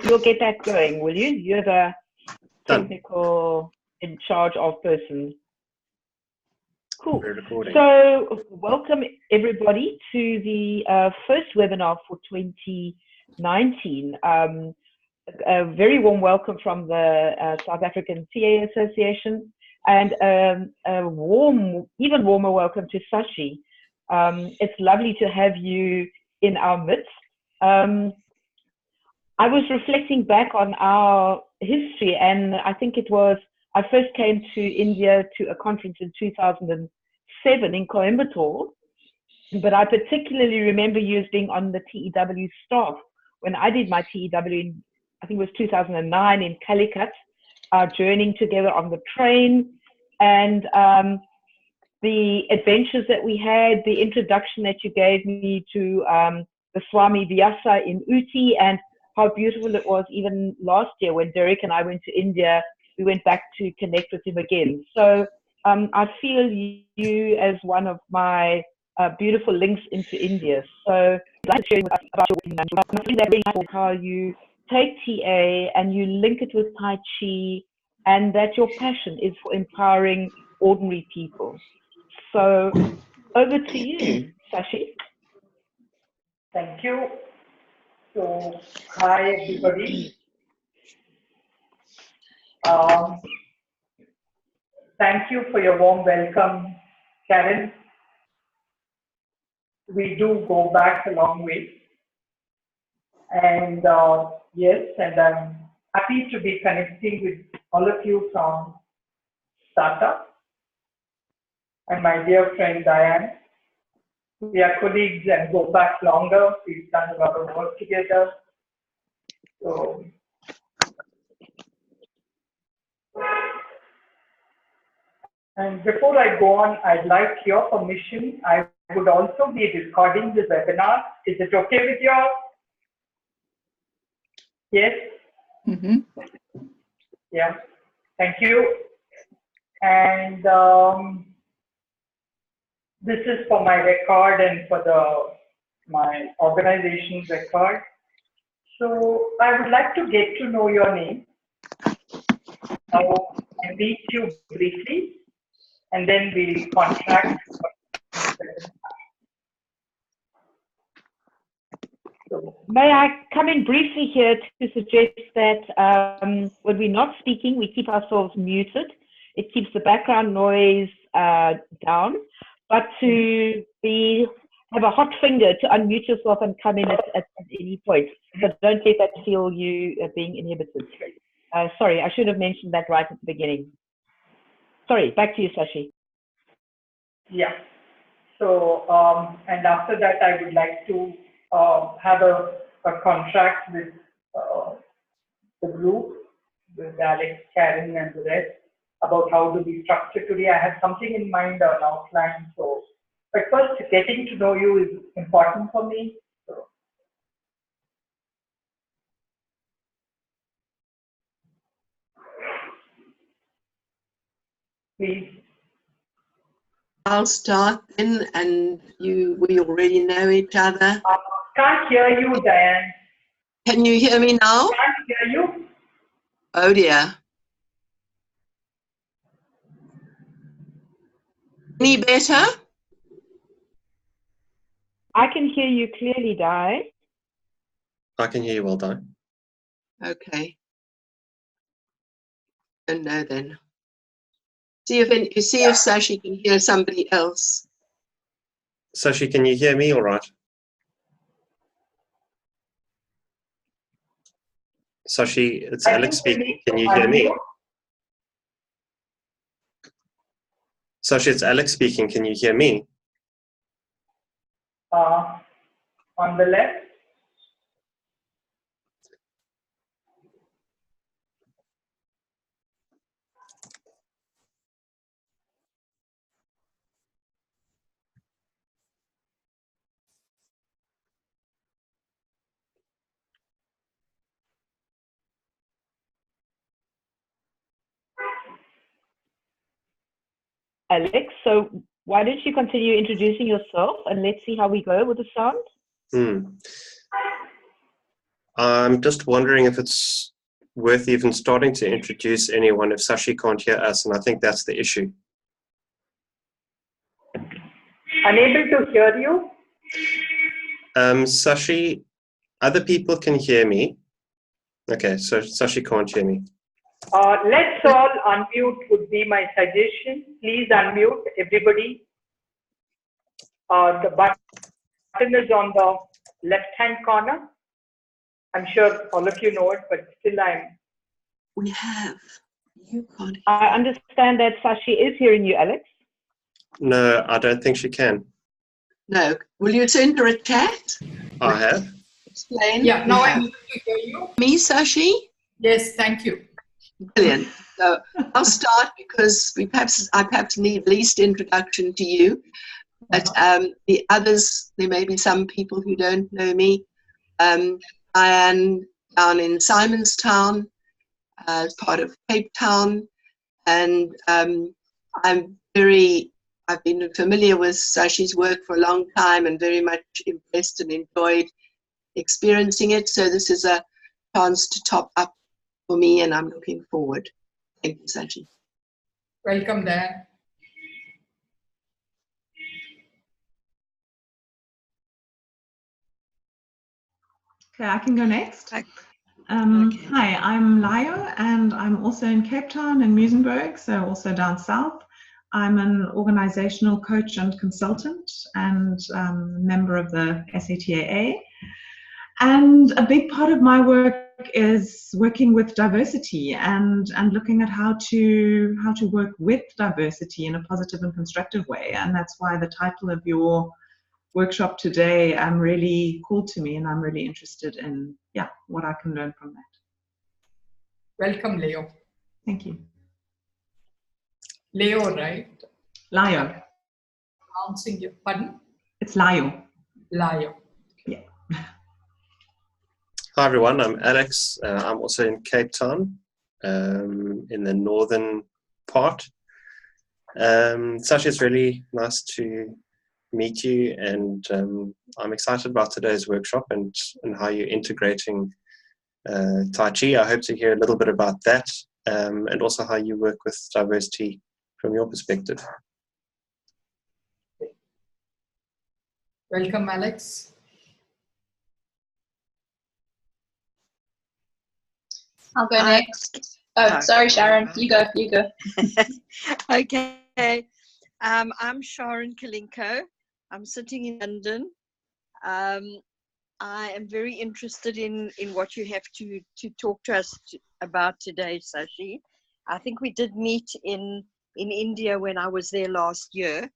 you'll get that going, will you? You're the technical in charge of person. Cool. So welcome everybody to the first webinar for 2019. A very warm welcome from the South African TA Association, and a warm, even warmer welcome to Sashi. It's lovely to have you in our midst. I was reflecting back on our history, and I think it was, I first came to India to a conference in 2007 in Coimbatore, but I particularly remember you as being on the TEW staff when I did my TEW in, I think it was 2009 in Calicut, journeying together on the train, and the adventures that we had, the introduction that you gave me to the Swami Vyasa in Uti, and how beautiful it was even last year when Derek and I went to India. We went back to connect with him again. So I feel you as one of my beautiful links into India. So I'd like to share with us about your work. I feel that really cool how you take TA and you link it with Tai Chi, and that your passion is for empowering ordinary people. So over to you, Sashi. Thank you. So, hi everybody. Thank you for your warm welcome, Karen. We do go back a long way. And yes, and I'm happy to be connecting with all of you from startup. And my dear friend Diane. We are colleagues and go back longer. We've done a lot of work together. So, and before I go on, I'd like your permission. I would also be recording this webinar. Is it okay with you all? Yes? Mm-hmm. Yeah. Thank you. And this is for my record and for my organization's record. So I would like to get to know your name. Now I meet you briefly, and then we'll contract. May I come in briefly here to suggest that when we're not speaking, we keep ourselves muted. It keeps the background noise down. But to have a hot finger to unmute yourself and come in at any point. So don't let that feel you being inhibited. Sorry, I should have mentioned that right at the beginning. Sorry, back to you, Sashi. Yeah. So, and after that, I would like to have a contract with the group, with Alex, Karen, and the rest, about how to be structured today. I have something in mind, an outline. So, but first, getting to know you is important for me. So. Please. I'll start then, and we already know each other. Can't hear you, Diane. Can you hear me now? Can't hear you. Oh dear. Any better? I can hear you clearly, Di. I can hear you well, Di. Okay. Don't know then. See if Sashi can hear somebody else. Sashi, can you hear me all right? Sashi, it's Alex speaking. Can you hear me? Sashi, it's Alex speaking. Can you hear me? On the left. Alex, so why don't you continue introducing yourself and let's see how we go with the sound? I'm just wondering if it's worth even starting to introduce anyone if Sashi can't hear us, and I think that's the issue. Unable to hear you? Sashi, other people can hear me. Okay, so Sashi can't hear me. Let's all unmute would be my suggestion. Please unmute, everybody. The button is on the left-hand corner. I'm sure all of you know it, but still We have. You can't hear. I understand that Sashi is hearing you, Alex. No, I don't think she can. No. Will you send her a chat? I have. Explain. Yeah, now I'm able to hear you. Me, Sashi? Yes, thank you. Brilliant. So I'll start because I perhaps need least introduction to you. But the others, there may be some people who don't know me. I am down in Simonstown, as part of Cape Town, and I've been familiar with Sashi's work for a long time and very much impressed and enjoyed experiencing it. So this is a chance to top up for me, and I'm looking forward. Thank you, Sashi. Welcome there. Okay, I can go next. Okay. Hi, I'm Layo, and I'm also in Cape Town in Muizenberg, so also down south. I'm an organizational coach and consultant and member of the SATAA. And a big part of my work is working with diversity and looking at how to work with diversity in a positive and constructive way. And that's why the title of your workshop today really called to me, and I'm really interested in what I can learn from that. Welcome, Leo. Thank you. Leo, right? Layo. Pronouncing your pardon? It's Layo. Layo. Yeah. Hi everyone, I'm Alex. I'm also in Cape Town, in the northern part. Sashi, it's really nice to meet you, and I'm excited about today's workshop and how you're integrating Tai Chi. I hope to hear a little bit about that, and also how you work with diversity from your perspective. Welcome, Alex. I'll go next. Oh, sorry, Sharon. You go. Okay. I'm Sharon Kalinko. I'm sitting in London. I am very interested in what you have to talk to us about today, Sashi. I think we did meet in India when I was there last year.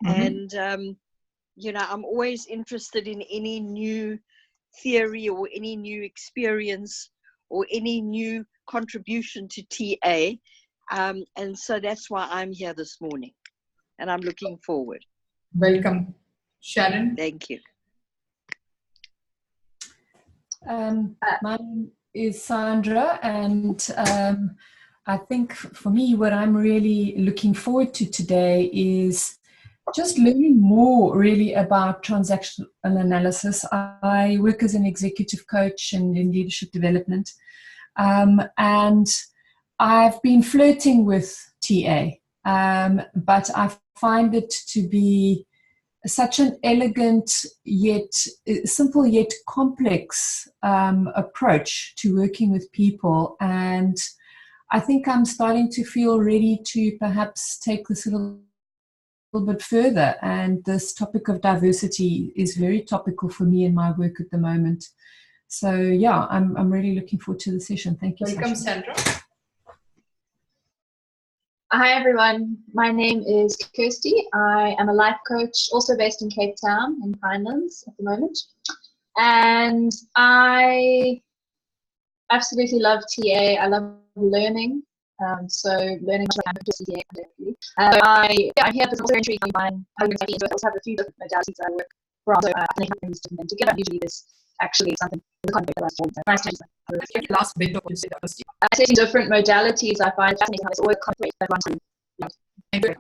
Mm-hmm. And, I'm always interested in any new theory or any new experience or any new contribution to TA. And so that's why I'm here this morning. And I'm looking forward. Welcome, Sharon. Thank you. My name is Sandra, and I think for me what I'm really looking forward to today is just learning more really about transactional analysis. I work as an executive coach and in leadership development, and I've been flirting with TA, but I find it to be such an elegant yet simple yet complex approach to working with people, and I think I'm starting to feel ready to perhaps take this a little bit further, and this topic of diversity is very topical for me in my work at the moment. So yeah, I'm really looking forward to the session. Thank you. Welcome, Sasha. Sandra. Hi everyone, my name is Kirsty. I am a life coach, also based in Cape Town in Pinelands at the moment. And I absolutely love TA. I love learning. So learning around TA. I'm here for some entry in mine. I also have a few different modalities that I work from. So I think I'm using them together. Usually there's actually something in the context of nice to last bit of what you said. Assessing different modalities, I find fascinating how there's always conflict that runs through.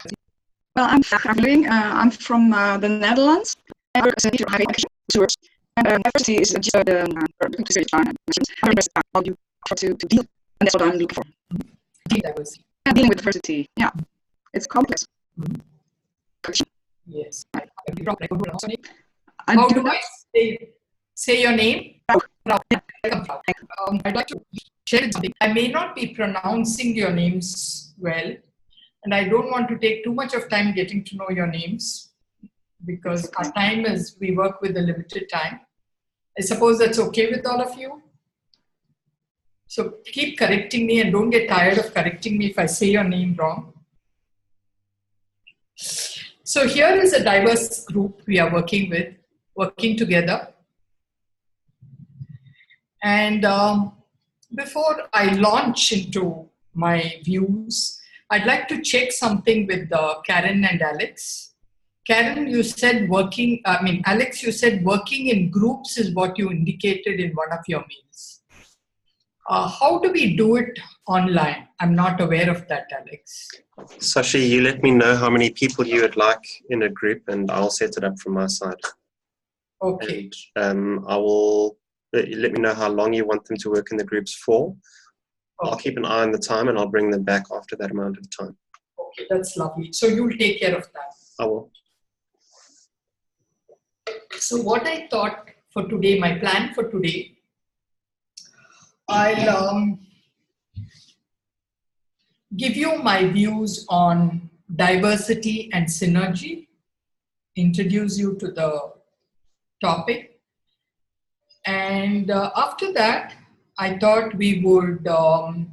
Well, I'm Caroline. I'm from the Netherlands. I work as a teacher of higher education. And diversity is just the to say how you try to deal, and that's what I'm looking for. Diversity. Yeah, dealing with diversity. Yeah, it's complex. Yes. I How do do not. I say your name? Rao. I'd like to share something. I may not be pronouncing your names well, and I don't want to take too much of time getting to know your names because our time is, we work with a limited time. I suppose that's okay with all of you. So keep correcting me and don't get tired of correcting me if I say your name wrong. So here is a diverse group we are working together. And before I launch into my views, I'd like to check something with Karen and Alex. Karen, you said Alex, you said working in groups is what you indicated in one of your mails. How do we do it online? I'm not aware of that, Alex. Sashi, you let me know how many people you would like in a group and I'll set it up from my side. Okay. And I will let me know how long you want them to work in the groups for. Okay. I'll keep an eye on the time and I'll bring them back after that amount of time. Okay, that's lovely. So you'll take care of that. I will. So what I thought for today, my plan for today, I'll give you my views on diversity and synergy, introduce you to the topic. And after that, I thought we would, there'll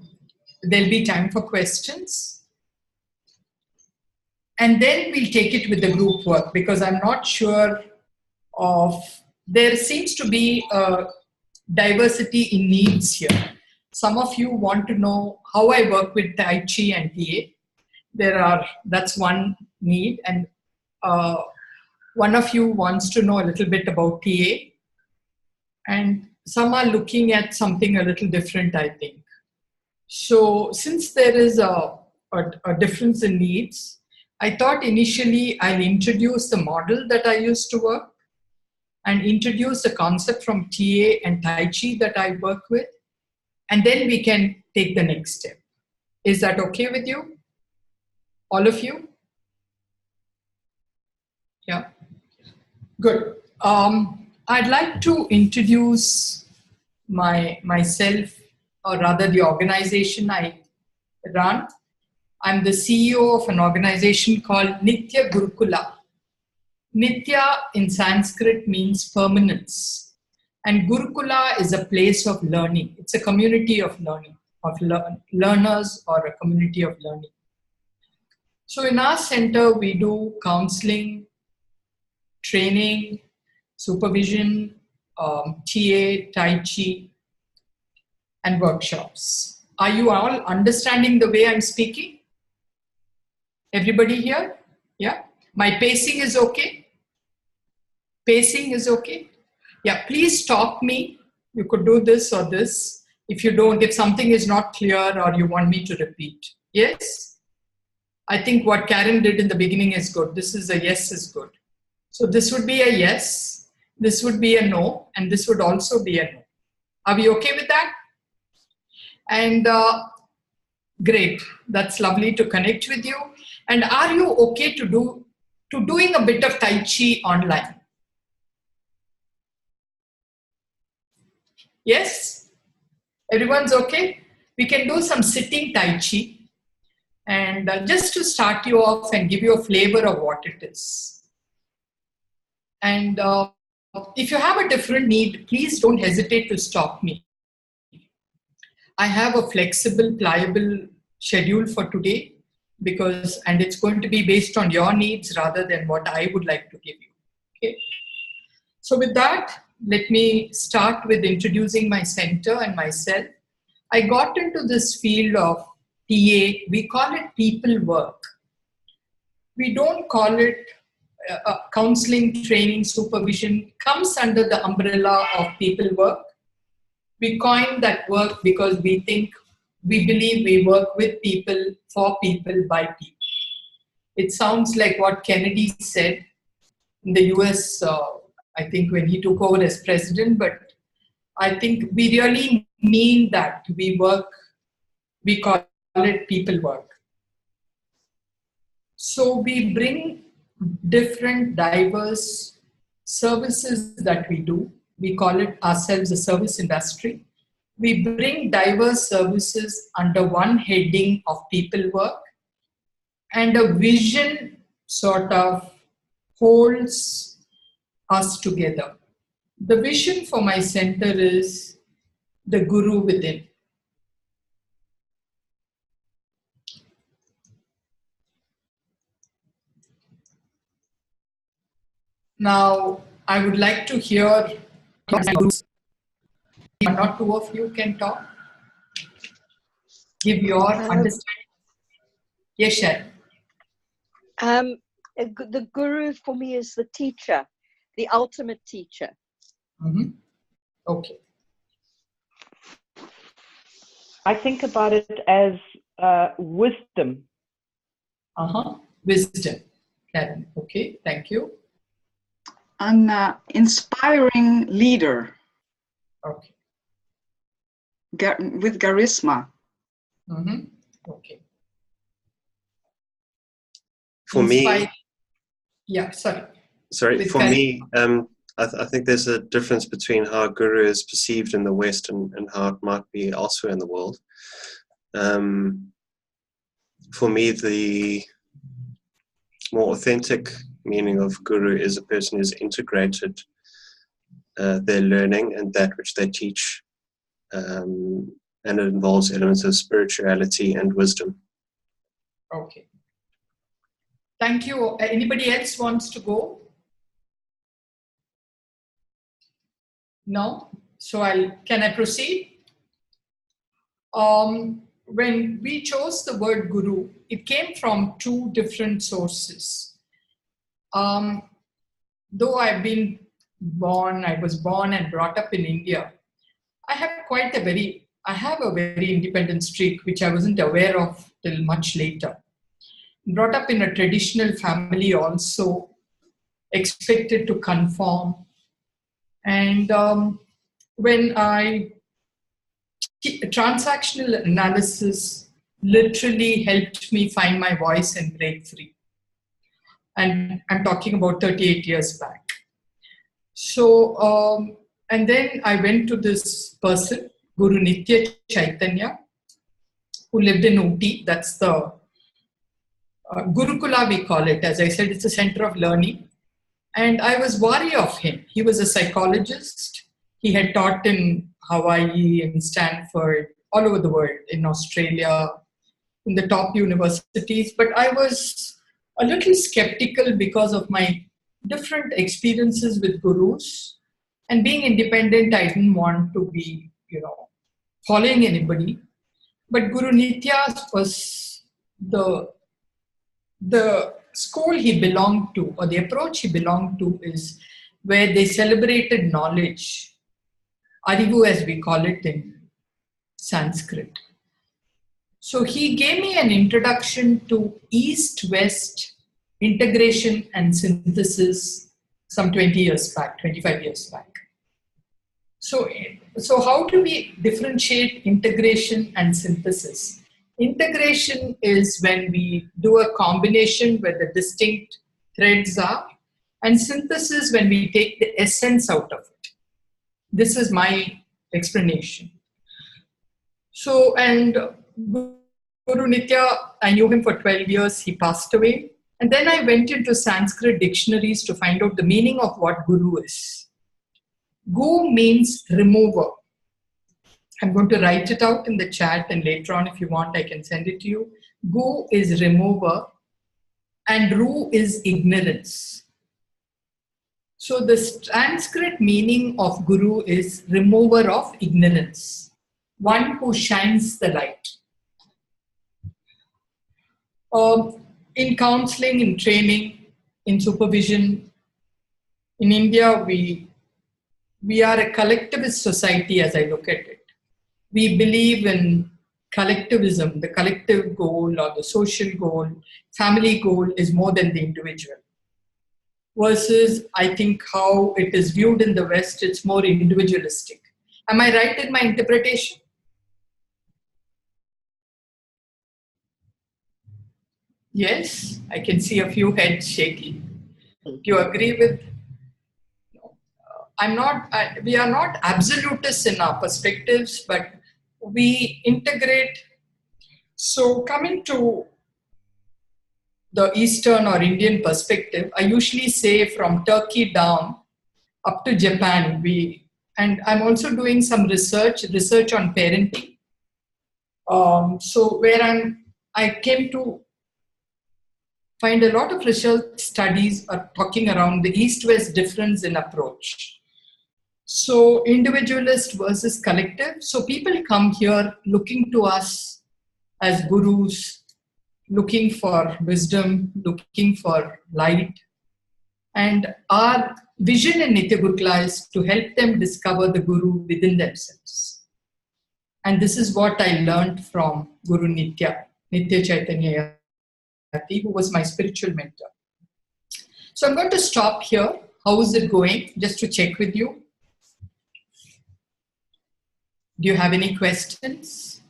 be time for questions. And then we'll take it with the group work because I'm not sure of, there seems to be a diversity in needs here. Some of you want to know how I work with Tai Chi and TA. That's one need. And one of you wants to know a little bit about TA. And some are looking at something a little different, I think. So since there is a difference in needs, I thought initially I'll introduce the model that I used to work and introduce the concept from TA and Tai Chi that I work with. And then we can take the next step. Is that okay with you? All of you? Yeah. Good. I'd like to introduce myself, or rather the organization I run. I'm the CEO of an organization called Nitya Gurukula. Nitya in Sanskrit means permanence. And Gurukula is a place of learning. It's a community of learning, of learners or a community of learning. So in our center, we do counseling, training, supervision, TA, Tai Chi, and workshops. Are you all understanding the way I'm speaking? Everybody here? Yeah? My pacing is okay? Pacing is okay? Yeah, please stop me. You could do this or this. If you don't, if something is not clear or you want me to repeat. Yes? I think what Karen did in the beginning is good. This is a yes is good. So this would be a yes, this would be a no, and this would also be a no. Are we okay with that? And great, that's lovely to connect with you. And are you okay to doing a bit of Tai Chi online? Yes? Everyone's okay? We can do some sitting Tai Chi. And just to start you off and give you a flavor of what it is. And if you have a different need, please don't hesitate to stop me. I have a flexible, pliable schedule for today and it's going to be based on your needs rather than what I would like to give you. Okay. So with that, let me start with introducing my center and myself. I got into this field of TA. We call it people work. We don't call it counseling, training, supervision. Comes under the umbrella of people work. We coined that work because we believe we work with people, for people, by people. It sounds like what Kennedy said in the US, I think when he took over as president, but I think we really mean that. We call it people work. So we bring different diverse services that we do. We call it ourselves a service industry. We bring diverse services under one heading of people work, and a vision sort of holds us together. The vision for my center is the Guru within. Now, I would like to hear, not two of you can talk. Give your understanding. Yes, Sharon. The Guru for me is the teacher, the ultimate teacher. Mm-hmm. Okay. I think about it as wisdom. Wisdom. Karen. Okay, thank you. An inspiring leader. Okay. With charisma. Mm-hmm. Okay. For me, yeah, sorry. For me, I think there's a difference between how Guru is perceived in the West and how it might be elsewhere in the world. For me, the more authentic meaning of Guru is a person who's integrated their learning and that which they teach, and it involves elements of spirituality and wisdom. Okay. Thank you. Anybody else wants to go? No? So can I proceed? When we chose the word Guru, it came from two different sources. Though I was born and brought up in India, I have a very independent streak, which I wasn't aware of till much later. Brought up in a traditional family also, expected to conform. And when transactional analysis literally helped me find my voice and break free. And I'm talking about 38 years back. So, and then I went to this person, Guru Nitya Chaitanya, who lived in Ooty. That's the Gurukula, we call it. As I said, it's a center of learning. And I was wary of him. He was a psychologist. He had taught in Hawaii, in Stanford, all over the world, in Australia, in the top universities. But I was a little skeptical because of my different experiences with gurus. And being independent, I didn't want to be, following anybody. But Guru Nitya was the school he belonged to, or the approach he belonged to, is where they celebrated knowledge, arivu as we call it in Sanskrit. So he gave me an introduction to East-West integration and synthesis some 20 years back, 25 years back. So how do we differentiate integration and synthesis? Integration is when we do a combination where the distinct threads are, and synthesis when we take the essence out of it. This is my explanation. So, and Guru Nitya, I knew him for 12 years, he passed away. And then I went into Sanskrit dictionaries to find out the meaning of what Guru is. Gu means remover. I'm going to write it out in the chat, and later on, if you want, I can send it to you. Gu is remover, and Ru is ignorance. So the Sanskrit meaning of Guru is remover of ignorance, one who shines the light. In counseling, in training, in supervision, in India, we are a collectivist society as I look at it. We believe in collectivism, the collective goal or the social goal, family goal is more than the individual. Versus, I think how it is viewed in the West, it's more individualistic. Am I right in my interpretation? Yes, I can see a few heads shaking. Do you agree with? We are not absolutists in our perspectives, but we integrate. So coming to the Eastern or Indian perspective, I usually say from Turkey down up to Japan, and I'm also doing some research on parenting. So where I came to find a lot of research studies are talking around the East-West difference in approach. So individualist versus collective. So people come here looking to us as gurus, looking for wisdom, looking for light. And our vision in Nitya Gurukula is to help them discover the guru within themselves. And this is what I learned from Guru Nitya Chaitanya Yati, who was my spiritual mentor. So I'm going to stop here. How is it going? Just to check with you. Do you have any questions?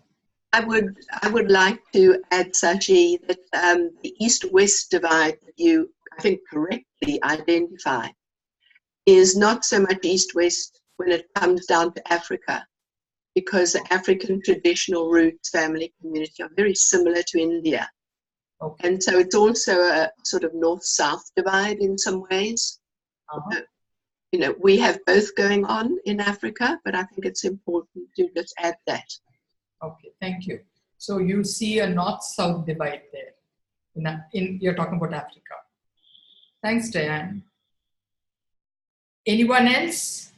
I would like to add, Sashi, that the East-West divide that you, I think, correctly identify is not so much East-West when it comes down to Africa, because the African traditional roots, family, community are very similar to India. Okay. And so it's also a sort of north-south divide in some ways. You know, we have both going on in Africa, but I think it's important to just add that. Okay, thank you. So you see a north-south divide there. You're talking about Africa. Thanks, Diane. Anyone else?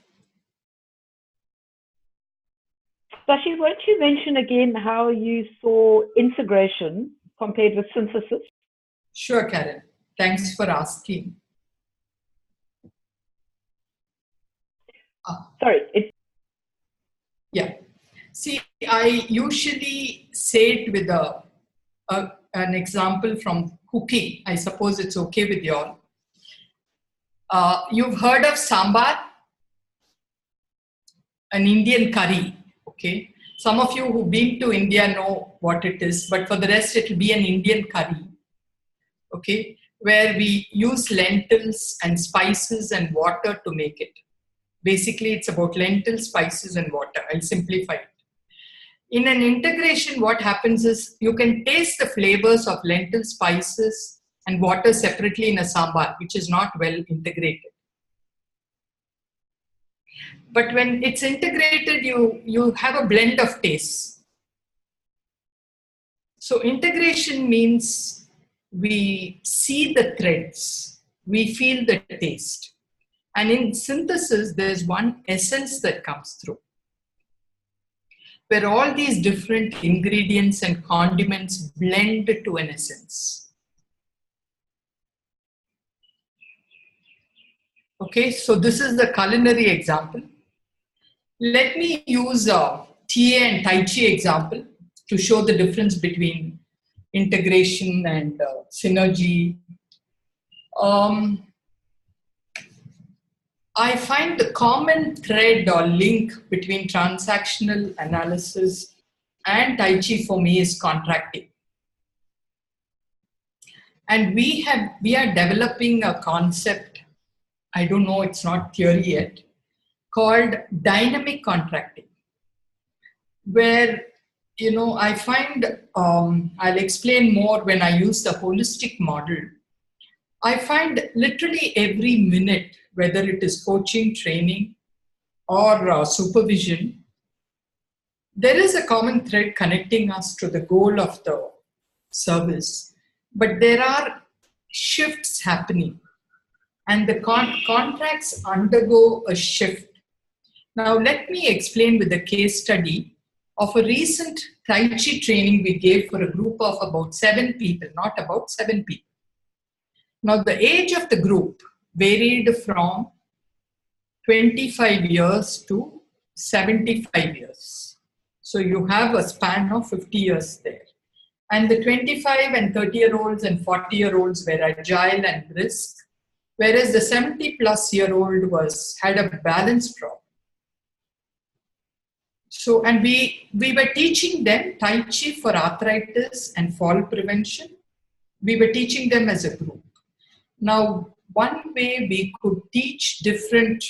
Sashi, won't you mention again how you saw integration compared with synthesis? Sure, Karen. Thanks for asking. Sorry. Yeah. See, I usually say it with an example from cooking. I suppose it's okay with you all. You've heard of sambar? An Indian curry, okay? Some of you who've been to India know what it is, but for the rest, it will be an Indian curry, okay? Where we use lentils and spices and water to make it. Basically, it's about lentils, spices, and water. I'll simplify it. In an integration, what happens is you can taste the flavors of lentil, spices, and water separately in a sambar, which is not well integrated. But when it's integrated, you have a blend of tastes. So integration means we see the threads, we feel the taste. And in synthesis, there's one essence that comes through, where all these different ingredients and condiments blend to an essence. Okay, so this is the culinary example. Let me use a TA and Tai Chi example to show the difference between integration and synergy. I find the common thread or link between transactional analysis and Tai Chi for me is contracting. And we are developing a concept, I don't know, it's not theory yet, called dynamic contracting, where, you know, I find, I'll explain more when I use the holistic model. I find literally every minute, whether it is coaching, training, or supervision, there is a common thread connecting us to the goal of the service. But there are shifts happening, and the contracts undergo a shift. Now, let me explain with a case study of a recent Tai Chi training we gave for a group of about 7 people, not about 7 people. Now, the age of the group varied from 25 years to 75 years. So you have a span of 50 years there. And the 25 and 30-year-olds and 40-year-olds were agile and brisk, whereas the 70-plus-year-old had a balance problem. So, and we were teaching them Tai Chi for arthritis and fall prevention. We were teaching them as a group. Now, one way we could teach different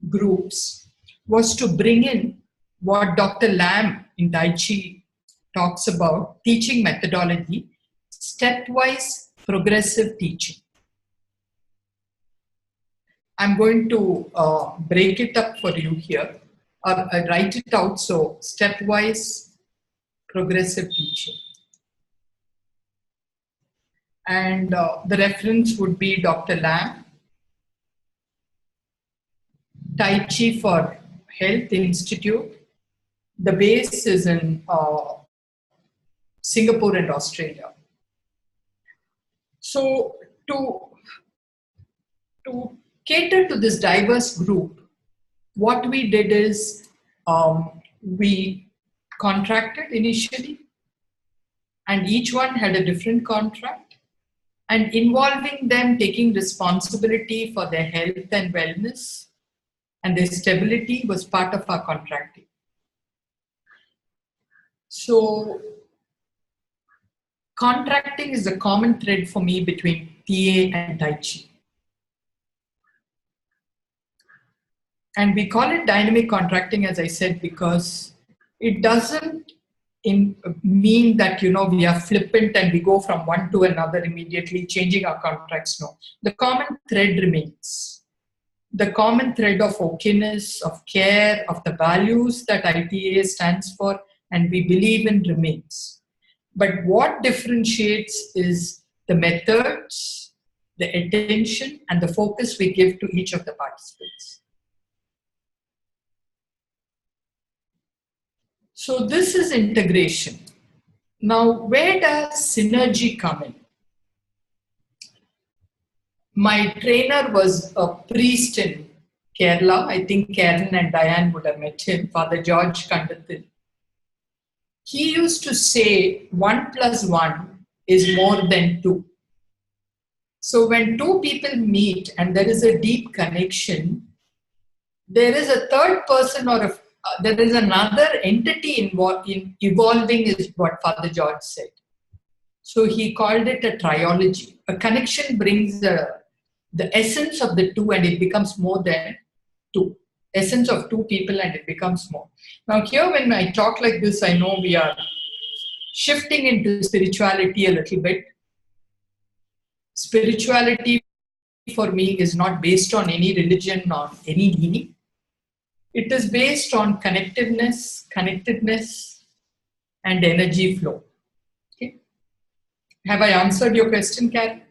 groups was to bring in what Dr. Lam in Tai Chi talks about, teaching methodology, stepwise progressive teaching. I'm going to break it up for you here, or write it out. So, stepwise progressive teaching. And the reference would be Dr. Lam, Tai Chi for Health Institute. The base is in Singapore and Australia. So to cater to this diverse group, what we did is we contracted initially, and each one had a different contract, and involving them taking responsibility for their health and wellness and their stability was part of our contracting. So contracting is a common thread for me between TA and Tai Chi. And we call it dynamic contracting, as I said, because it doesn't mean that, you know, we are flippant and we go from one to another immediately, changing our contracts. No, the common thread remains. The common thread of okayness, of care, of the values that ITA stands for and we believe in remains. But what differentiates is the methods, the attention, and the focus we give to each of the participants. So this is integration. Now, where does synergy come in? My trainer was a priest in Kerala. I think Karen and Diane would have met him, Father George Kandathil. He used to say 1 + 1 is more than 2. So when two people meet and there is a deep connection, there is a third person or there is another entity involved in evolving, is what Father George said. So he called it a triology. A connection brings the essence of the two and it becomes more than two. Essence of two people and it becomes more. Now here when I talk like this, I know we are shifting into spirituality a little bit. Spirituality for me is not based on any religion or any meaning. It is based on connectiveness, connectedness, and energy flow. Okay. Have I answered your question, Karen?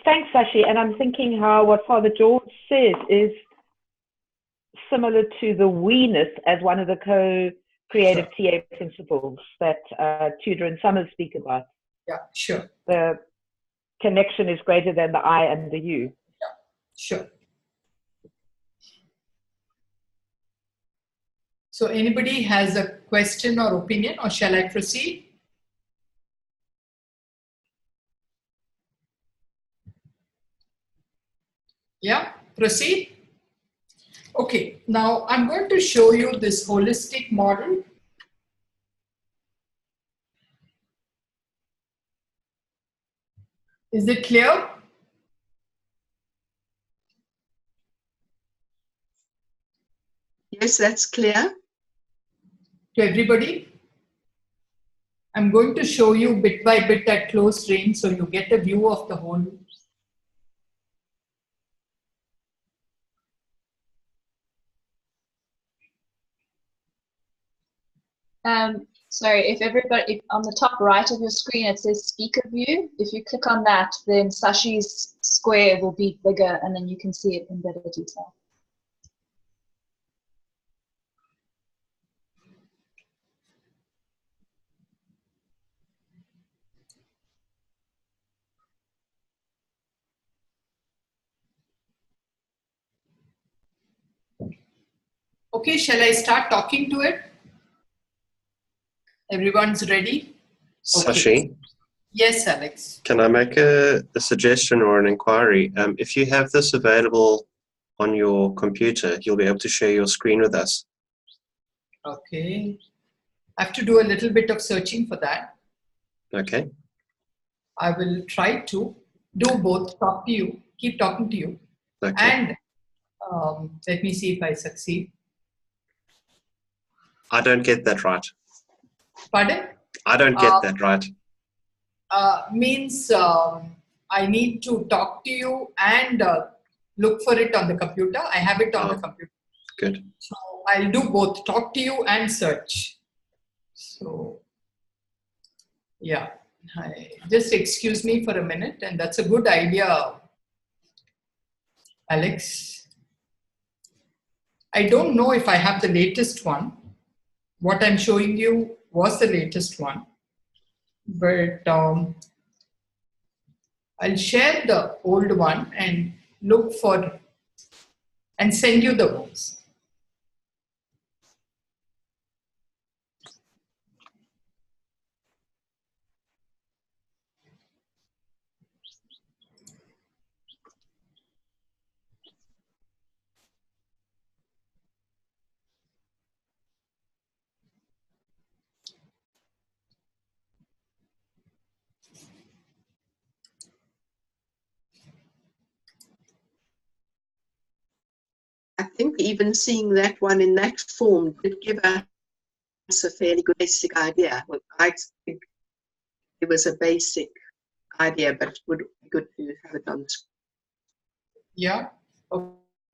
Thanks, Sashi. And I'm thinking how what Father George says is similar to the we-ness as one of the co-creative TA principles that Tudor and Summers speak about. Yeah, sure. The connection is greater than the I and the you. Yeah, sure. So anybody has a question or opinion, or shall I proceed? Yeah, proceed. Okay, now I'm going to show you this holistic model. Is it clear? Yes, that's clear. To everybody? I'm going to show you bit by bit at close range so you get a view of the whole. Sorry, if on the top right of your screen it says speaker view, if you click on that, then Sashi's square will be bigger and then you can see it in better detail. Okay, shall I start talking to it? Everyone's ready? Sashi, Okay. Yes, Alex. can I make a suggestion or an inquiry? If you have this available on your computer, you'll be able to share your screen with us. Okay. I have to do a little bit of searching for that. Okay. I will try to do both, talk to you, keep talking to you. Okay. And let me see if I succeed. I don't get that right. Pardon? I don't get that right. Means I need to talk to you and look for it on the computer. I have it on the computer. Good. So I'll do both, talk to you and search. So, yeah. Just excuse me for a minute, and that's a good idea, Alex. I don't know if I have the latest one. What I'm showing you was the latest one, but I'll share the old one and look for and send you the ones. I think even seeing that one in that form did give us a fairly good basic idea. Well, I think it was a basic idea, but it would be good to have it on the screen. Yeah.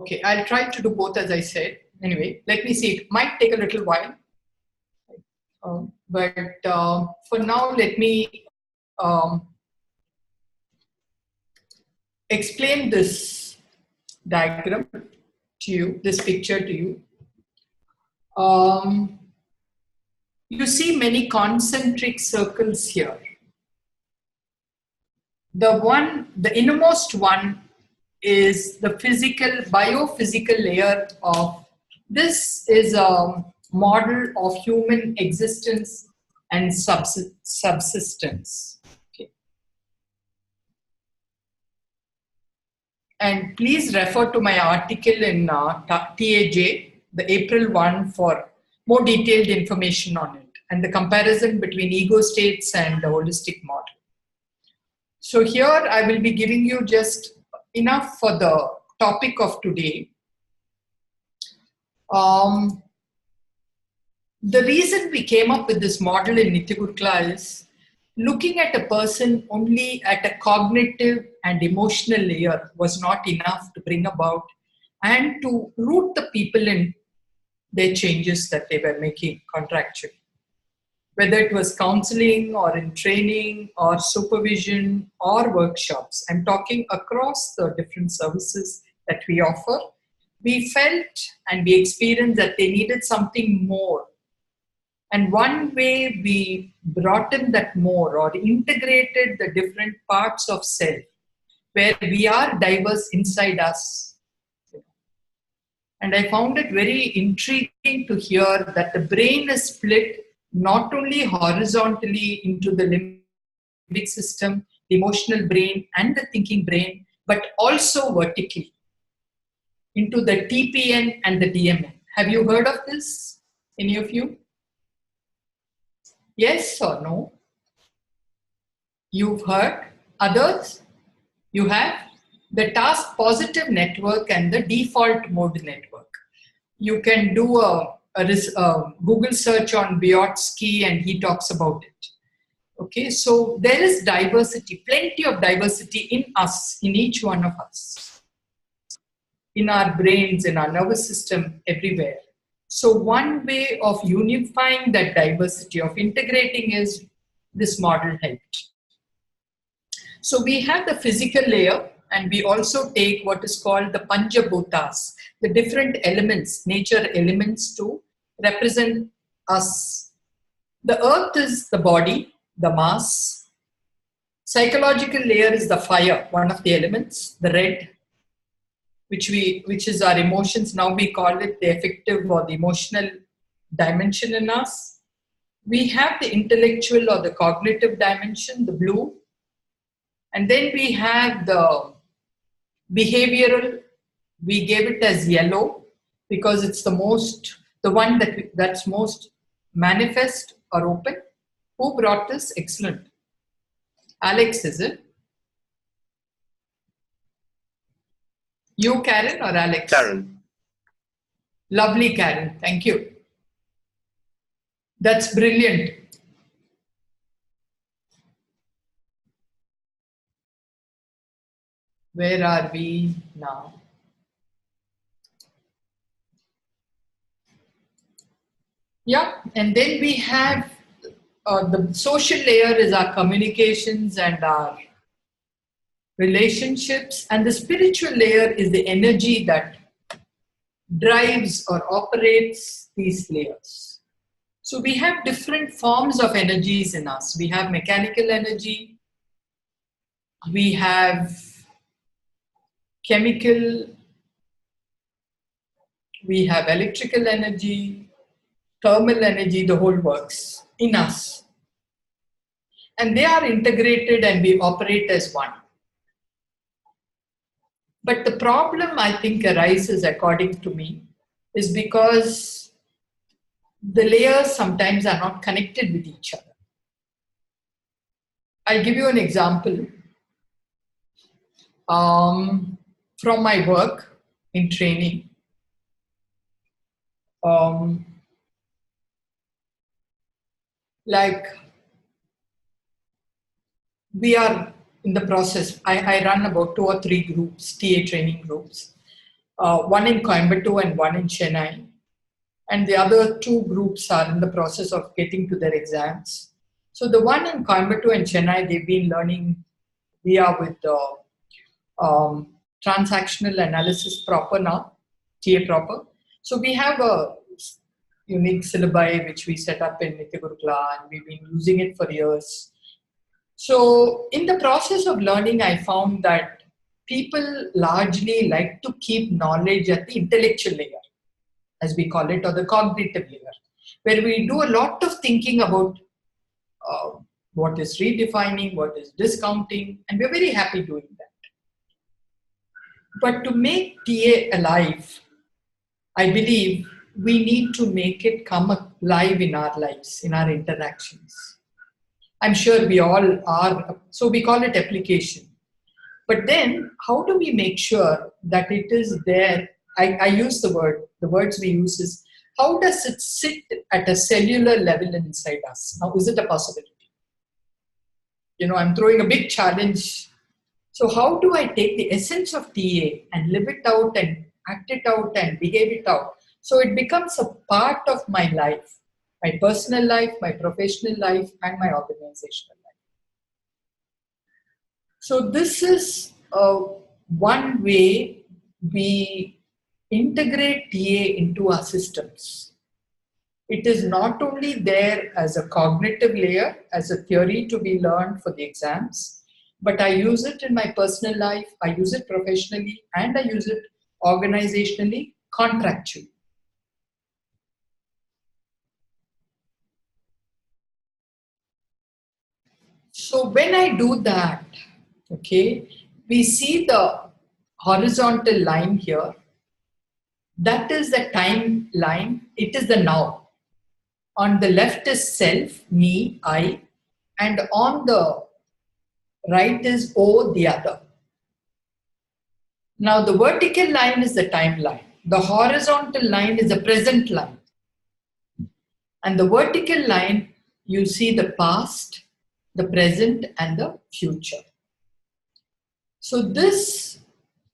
Okay. I'll try to do both, as I said. Anyway, let me see. It might take a little while. But for now, let me explain this diagram to you, this picture to you. You see many concentric circles here. The innermost one is the biophysical layer of, this is a model of human existence and subsistence. Okay. And please refer to my article in TAJ, the April one, for more detailed information on it and the comparison between ego states and the holistic model. So here I will be giving you just enough for the topic of today. The reason we came up with this model in Nitya Gurukula is looking at a person only at a cognitive and emotional layer was not enough to bring about and to root the people in their changes that they were making contractually. Whether it was counseling or in training or supervision or workshops, I'm talking across the different services that we offer, we felt and we experienced that they needed something more. And one way we brought in that more or integrated the different parts of self, where we are diverse inside us. And I found it very intriguing to hear that the brain is split not only horizontally into the limbic system, the emotional brain and the thinking brain, but also vertically into the TPN and the DMN. Have you heard of this, any of you? Yes or no? You've heard? Others? You have? The task positive network and the default mode network. You can do a Google search on Byotsky and he talks about it. Okay, so there is diversity, plenty of diversity in us, in each one of us, in our brains, in our nervous system, everywhere. So one way of unifying that diversity, of integrating, is this model helped. So we have the physical layer, and we also take what is called the Panjabhutas, the different elements, nature elements to represent us. The earth is the body, the mass. Psychological layer is the fire, one of the elements, the red, which is our emotions. Now we call it the affective or the emotional dimension in us. We have the intellectual or the cognitive dimension, the blue. And then we have the behavioral, We gave it as yellow because it's the one that's most manifest or open. Who brought this? Excellent. Alex, is it? You, Karen, or Alex? Karen. Lovely, Karen. Thank you. That's brilliant. Where are we now? Yeah, and then we have the social layer is our communications and our relationships, and the spiritual layer is the energy that drives or operates these layers. So we have different forms of energies in us. We have mechanical energy, we have chemical, we have electrical energy, thermal energy, the whole works in us. And they are integrated and we operate as one. But the problem, I think, arises, according to me, is because the layers sometimes are not connected with each other. I'll give you an example. From my work in training, like we are in the process. I run about 2 or 3 groups, TA training groups, one in Coimbatore and one in Chennai. And the other 2 groups are in the process of getting to their exams. So the one in Coimbatore and Chennai, they've been learning, we are with transactional analysis proper now, TA proper. So we have a unique syllabi which we set up in Nitya Gurukula, and we've been using it for years. So in the process of learning, I found that people largely like to keep knowledge at the intellectual layer, as we call it, or the cognitive layer, where we do a lot of thinking about what is redefining, what is discounting, and we're very happy doing that. But to make TA alive, I believe we need to make it come alive in our lives, in our interactions. I'm sure we all are, so we call it application. But then, how do we make sure that it is there? I use the words we use is, how does it sit at a cellular level inside us? Now, is it a possibility? You know, I'm throwing a big challenge. So how do I take the essence of TA and live it out and act it out and behave it out? So it becomes a part of my life, my personal life, my professional life, and my organizational life. So this is one way we integrate TA into our systems. It is not only there as a cognitive layer, as a theory to be learned for the exams, but I use it in my personal life, I use it professionally, and I use it organizationally, contractually. So when I do that, okay, we see the horizontal line here. That is the time line. It is the now. On the left is self, me, I, and on the right is O, the other. Now the vertical line is the timeline. The horizontal line is the present line. And the vertical line, you see the past, the present, and the future. So this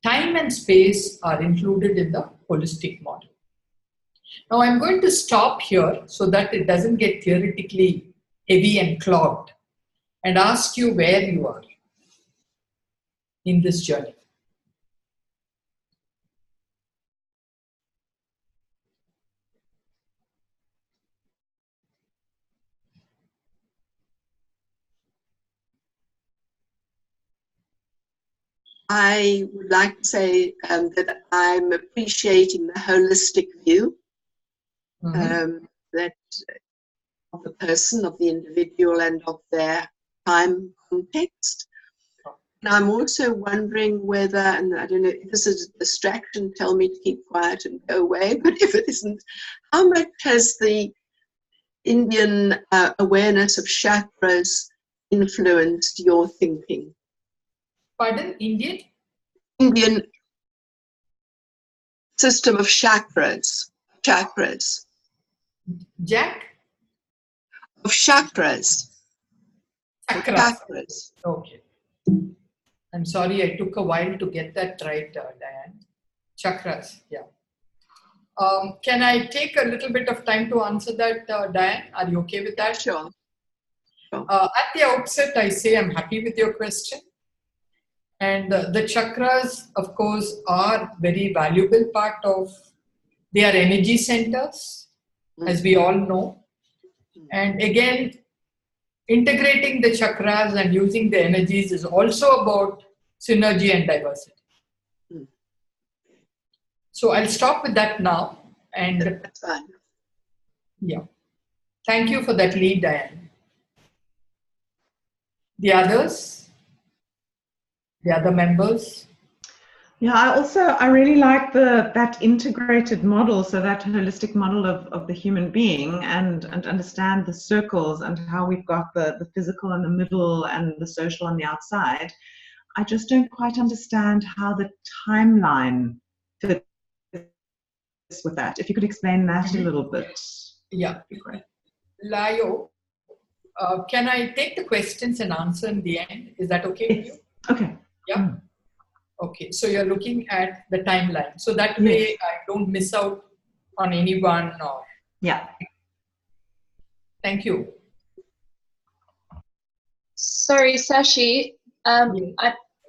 time and space are included in the holistic model. Now I'm going to stop here so that it doesn't get theoretically heavy and clogged, and ask you where you are in this journey. I would like to say that I'm appreciating the holistic view that of the person, of the individual, and of their time context. And I'm also wondering whether, and I don't know if this is a distraction, tell me to keep quiet and go away, but if it isn't, how much has the Indian awareness of chakras influenced your thinking? Pardon, Indian system of chakras. Jack? Of chakras. Chakras. Okay. I'm sorry, I took a while to get that right, Diane. Chakras, yeah. Can I take a little bit of time to answer that, Diane? Are you okay with that? Sure. At the outset, I say I'm happy with your question. And the chakras, of course, are very valuable part of, they are energy centers, as we all know. And again, integrating the chakras and using the energies is also about synergy and diversity. So I'll stop with that now. And that's fine. Yeah. Thank you for that lead, Diane. The others? The other members? Yeah, I really like that integrated model, so that holistic model of the human being, and understand the circles and how we've got the physical in the middle and the social on the outside. I just don't quite understand how the timeline fits with that. If you could explain that a little bit. Yeah. Layo, can I take the questions and answer in the end? Is that okay with you? Okay. Yeah. Okay, so you're looking at the timeline. So that way I don't miss out on anyone. Or... Yeah. Thank you. Sorry, Sashi.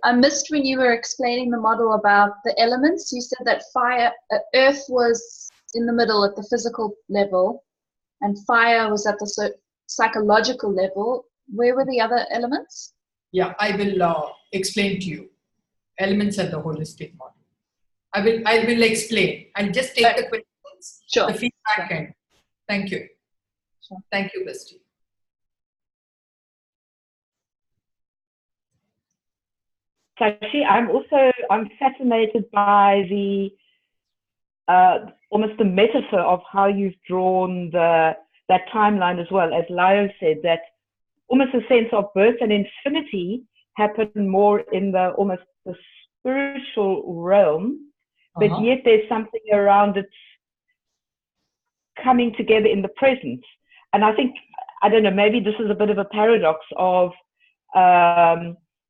I missed when you were explaining the model about the elements. You said that earth was in the middle at the physical level, and fire was at the psychological level. Where were the other elements? Yeah, I will explain to you. Elements at the holistic model. I will explain. I'll just take the questions, the feedback end. Thank you. Sure. Thank you, Christy. Sashi, I'm fascinated by the almost the metaphor of how you've drawn that timeline as well. As Leo said, that almost a sense of birth and infinity happen more in the almost the spiritual realm, but yet there's something around it coming together in the present. And I think, I don't know, maybe this is a bit of a paradox of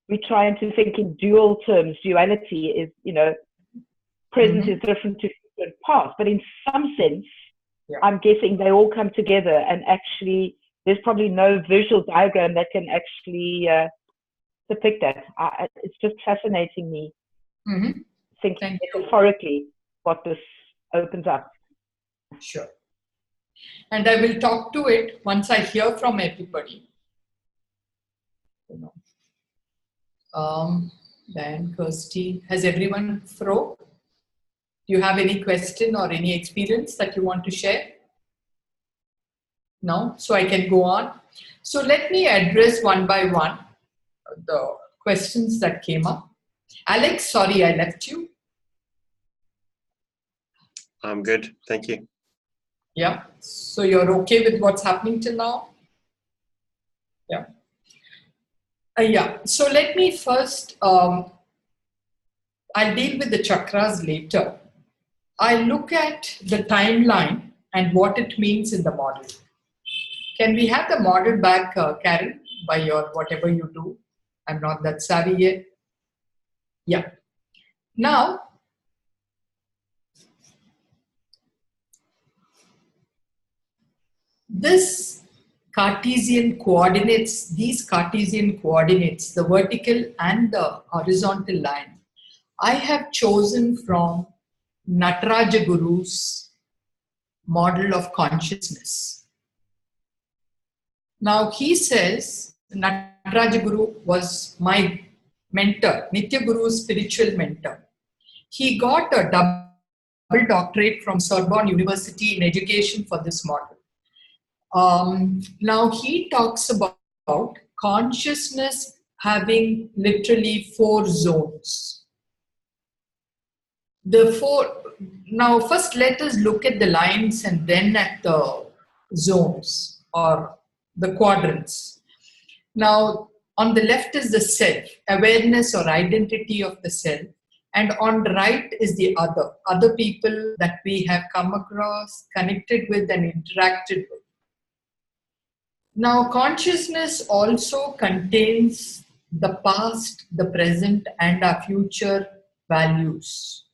we're trying to think in dual terms. Duality is, present is different to future and past, but in some sense, I'm guessing they all come together, and actually there's probably no visual diagram that can actually depict that. It's just fascinating me thinking metaphorically what this opens up. Sure. And I will talk to it once I hear from everybody. Dan, Kirsty, has everyone Do you have any question or any experience that you want to share? No? So I can go on. So let me address one by one the questions that came up. Alex, sorry, I left you. I'm good, thank you. Yeah, so you're okay with what's happening till now? Yeah. Yeah, so let me first, I'll deal with the chakras later. I look at the timeline and what it means in the model. Can we have the model back, Karen, by your whatever you do? I'm not that savvy yet. Yeah. Now, these Cartesian coordinates, the vertical and the horizontal line, I have chosen from Nataraja Guru's model of consciousness. Now he says, Nataraja Guru was my mentor, Nitya Guru's spiritual mentor. He got a double doctorate from Sorbonne University in education for this model. Now he talks about consciousness having literally 4 zones. Now first let us look at the lines and then at the zones or the quadrants. Now on the left is the self, awareness or identity of the self, and on the right is the other people that we have come across, connected with and interacted with. Now consciousness also contains the past, the present and our future values,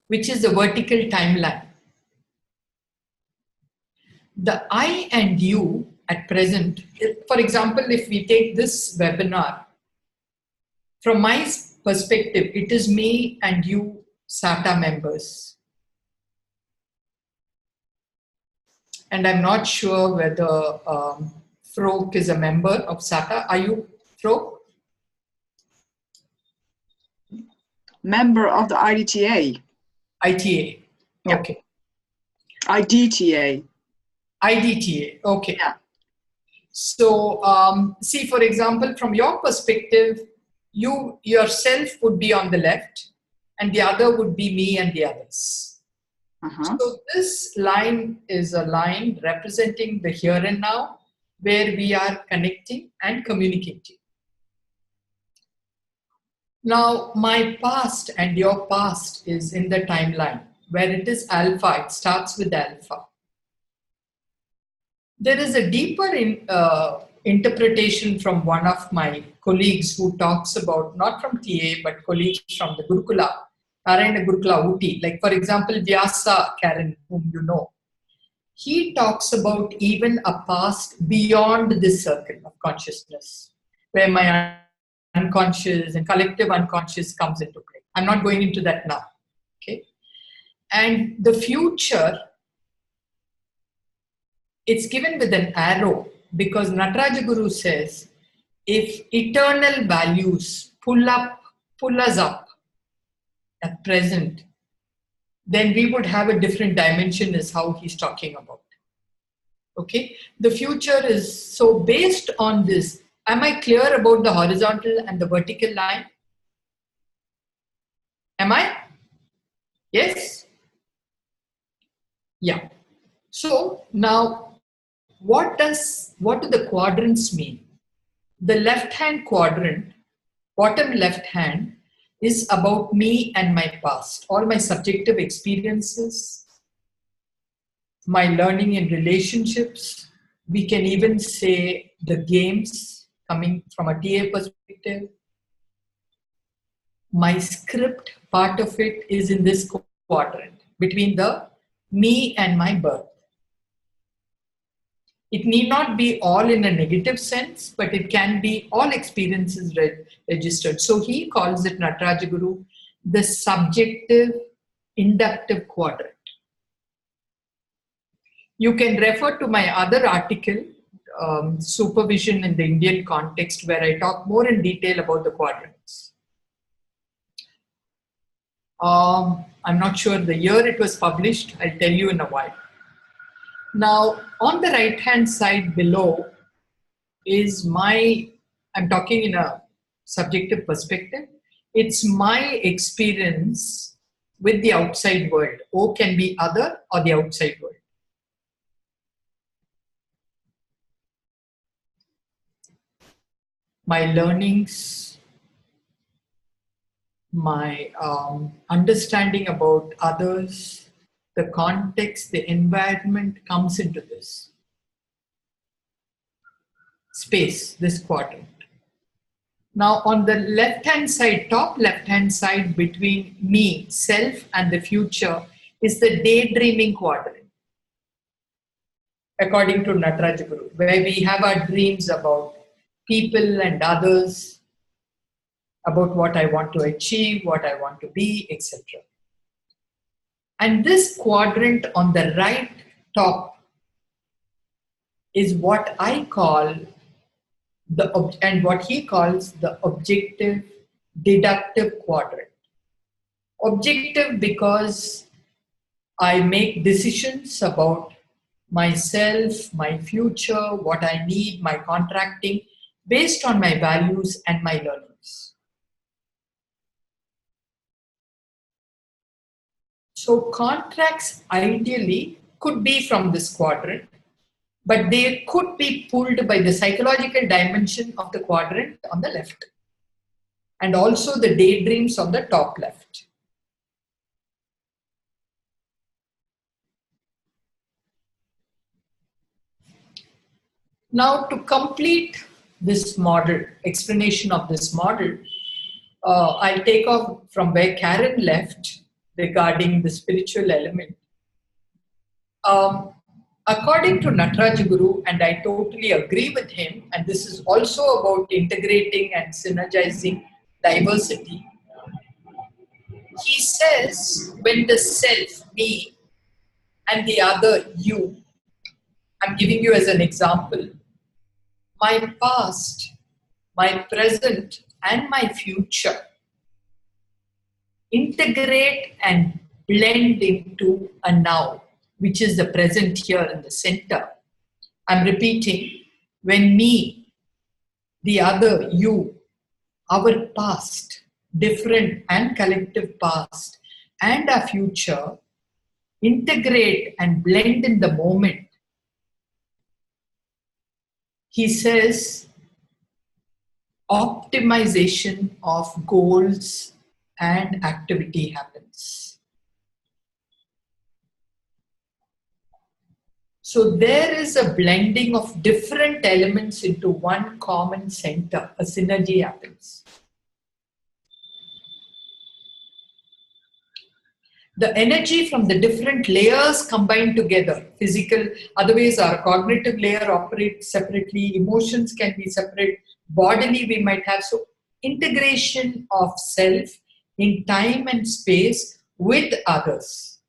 which is the vertical timeline. The I and you at present, for example, if we take this webinar, from my perspective, it is me and you SATA members. And I'm not sure whether Frok is a member of SATA. Are you, Frok? Member of the IDTA. ITA. Yeah. Okay. IDTA. IDTA. Okay. Yeah. So, see, for example, from your perspective, you yourself would be on the left and the other would be me and the others. So this line is a line representing the here and now, where we are connecting and communicating. Now, my past and your past is in the timeline, where it is alpha. It starts with alpha. There is a deeper interpretation from one of my colleagues who talks about, not from TA, but colleagues from the Gurukula, Narayana Gurukula Uti. Like, for example, Vyasa Karen, whom you know. He talks about even a past beyond this circle of consciousness, where my unconscious and collective unconscious comes into play. I'm not going into that now. Okay? And the future, it's given with an arrow, because Nataraja Guru says, if eternal values pull us up at present, then we would have a different dimension, is how he's talking about. Okay? The future is, so based on this, am I clear about the horizontal and the vertical line? Am I? Yes? Yeah. So now, what do the quadrants mean? The left-hand quadrant, bottom left-hand, is about me and my past, all my subjective experiences, my learning in relationships. We can even say the games coming from a TA perspective. My script, part of it is in this quadrant, between the me and my birth. It need not be all in a negative sense, but it can be all experiences registered. So he calls it, Nataraja Guru, the subjective inductive quadrant. You can refer to my other article, Supervision in the Indian Context, where I talk more in detail about the quadrants. I'm not sure the year it was published. I'll tell you in a while. Now, on the right-hand side below is I'm talking in a subjective perspective. It's my experience with the outside world. O can be other or the outside world. My learnings, my understanding about others, the context, the environment comes into this space, this quadrant. Now on the left-hand side, top left-hand side, between me, self and the future, is the daydreaming quadrant, according to Nataraja Guru, where we have our dreams about people and others, about what I want to achieve, what I want to be, etc. And this quadrant on the right top is what I call and what he calls the objective deductive quadrant. Objective because I make decisions about myself, my future, what I need, my contracting, based on my values and my learnings. So contracts ideally could be from this quadrant, but they could be pulled by the psychological dimension of the quadrant on the left, and also the daydreams on the top left. Now, to complete this model, explanation of this model, I'll take off from where Karen left regarding the spiritual element. According to Nataraja Guru, and I totally agree with him, and this is also about integrating and synergizing diversity. He says, when the self, me, and the other, you, I'm giving you as an example, my past, my present, and my future integrate and blend into a now, which is the present here in the center. I'm repeating, when me, the other, you, our past, different and collective past, and our future integrate and blend in the moment, he says, optimization of goals and activity happens. So there is a blending of different elements into one common center. A synergy happens. The energy from the different layers combine together. Physical, otherwise our cognitive layer operates separately, emotions can be separate, bodily we might have. So integration of self in time and space with others.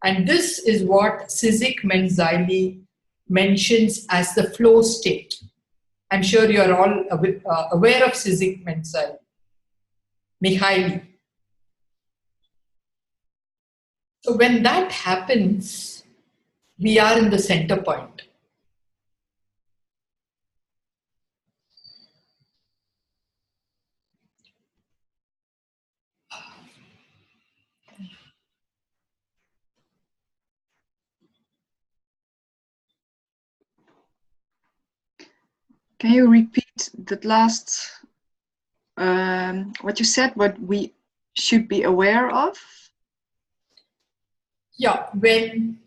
And this is what Csikszentmihalyi mentions as the flow state. I'm sure you're all aware of Csikszentmihalyi. So when that happens, we are in the center point. Can you repeat that last, what you said, what we should be aware of? Yeah, when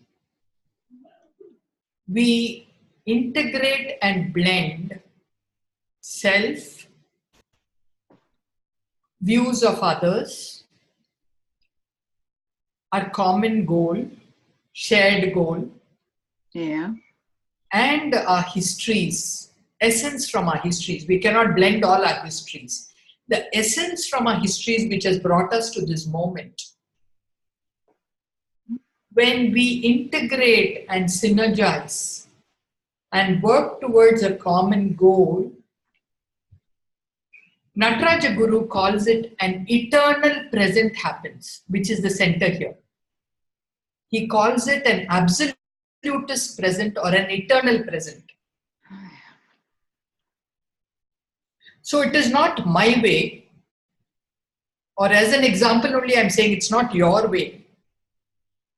we integrate and blend self, views of others, our common goal, shared goal, Yeah. and our histories, essence from our histories. We cannot blend all our histories. The essence from our histories which has brought us to this moment. When we integrate and synergize and work towards a common goal, Nataraja Guru calls it an eternal present happens, which is the center here. He calls it an absolutist present or an eternal present. So it is not my way, or as an example only I'm saying it's not your way.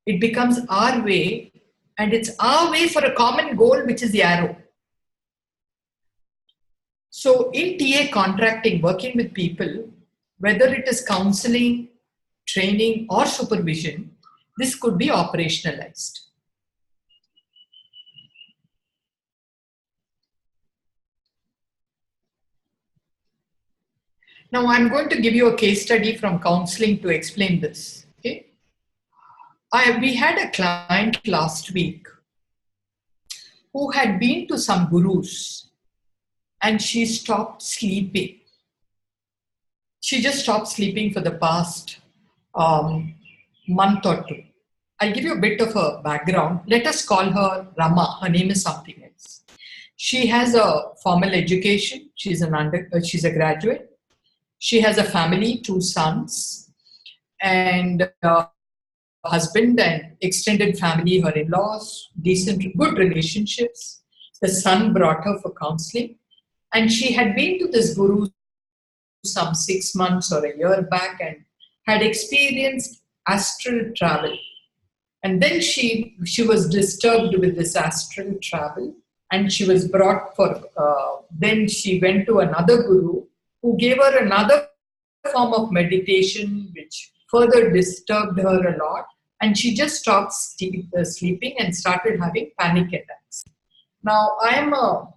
It becomes our way, and it's our way for a common goal, which is the arrow. So in TA contracting, working with people, whether it is counseling, training, or supervision, this could be operationalized. Now I'm going to give you a case study from counseling to explain this. Okay? We had a client last week who had been to some gurus and she stopped sleeping. She just stopped sleeping for the past month or two. I'll give you a bit of a background. Let us call her Rama. Her name is something else. She has a formal education. She's a graduate. She has a family, 2 sons, and husband and extended family, her in-laws, decent, good relationships. The son brought her for counseling. And she had been to this guru some 6 months or a year back and had experienced astral travel. And then she was disturbed with this astral travel, and she was brought for, then she went to another guru who gave her another form of meditation which further disturbed her a lot, and she just stopped sleeping and started having panic attacks. Now, I am a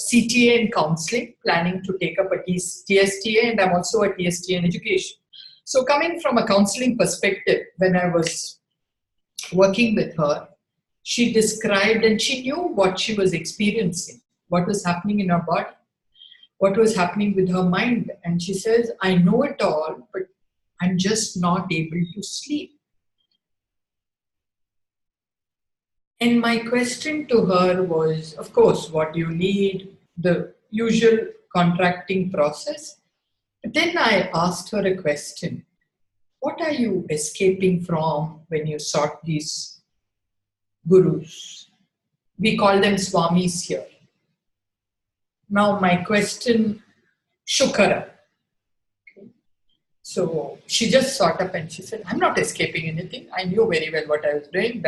CTA in counseling, planning to take up a TSTA, and I'm also a TSTA in education. So coming from a counseling perspective, when I was working with her, she described, and she knew what she was experiencing, what was happening in her body, what was happening with her mind. And she says, I know it all, but I'm just not able to sleep. And my question to her was, of course, what do you need? The usual contracting process. But then I asked her a question. What are you escaping from when you sought these gurus? We call them swamis here. Now my question shook her up. So she just sat up and she said, I'm not escaping anything. I knew very well what I was doing,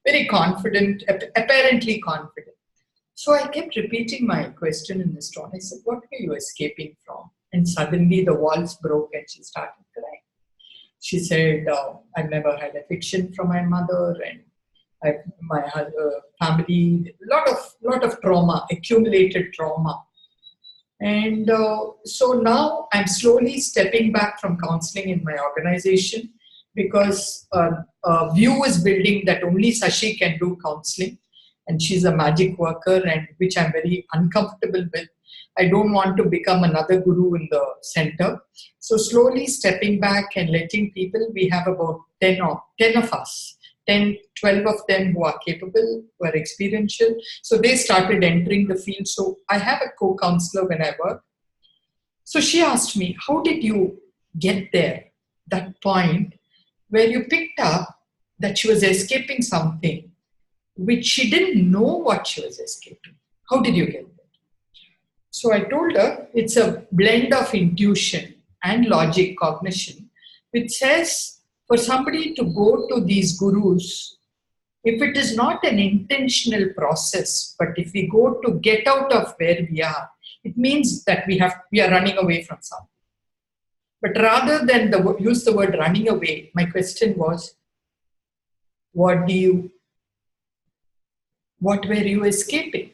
Very confident, apparently confident. So I kept repeating my question in this tone. I said, what were you escaping from? And suddenly the walls broke and she started crying. She said, I've never had affection from my mother, and my family, lot of trauma, accumulated trauma. And so now I'm slowly stepping back from counseling in my organization because a view is building that only Sashi can do counseling, and she's a magic worker, and which I'm very uncomfortable with. I don't want to become another guru in the center. So slowly stepping back and letting people, we have about 10 of us, 10, 12 of them who are capable, who are experiential. So they started entering the field. So I have a co-counselor when I work. So she asked me, how did you get there, that point where you picked up that she was escaping something which she didn't know what she was escaping? How did you get there? So I told her it's a blend of intuition and logic cognition, which says for somebody to go to these gurus, if it is not an intentional process, but if we go to get out of where we are, it means that we are running away from something. But rather than use the word running away, my question was, what were you escaping?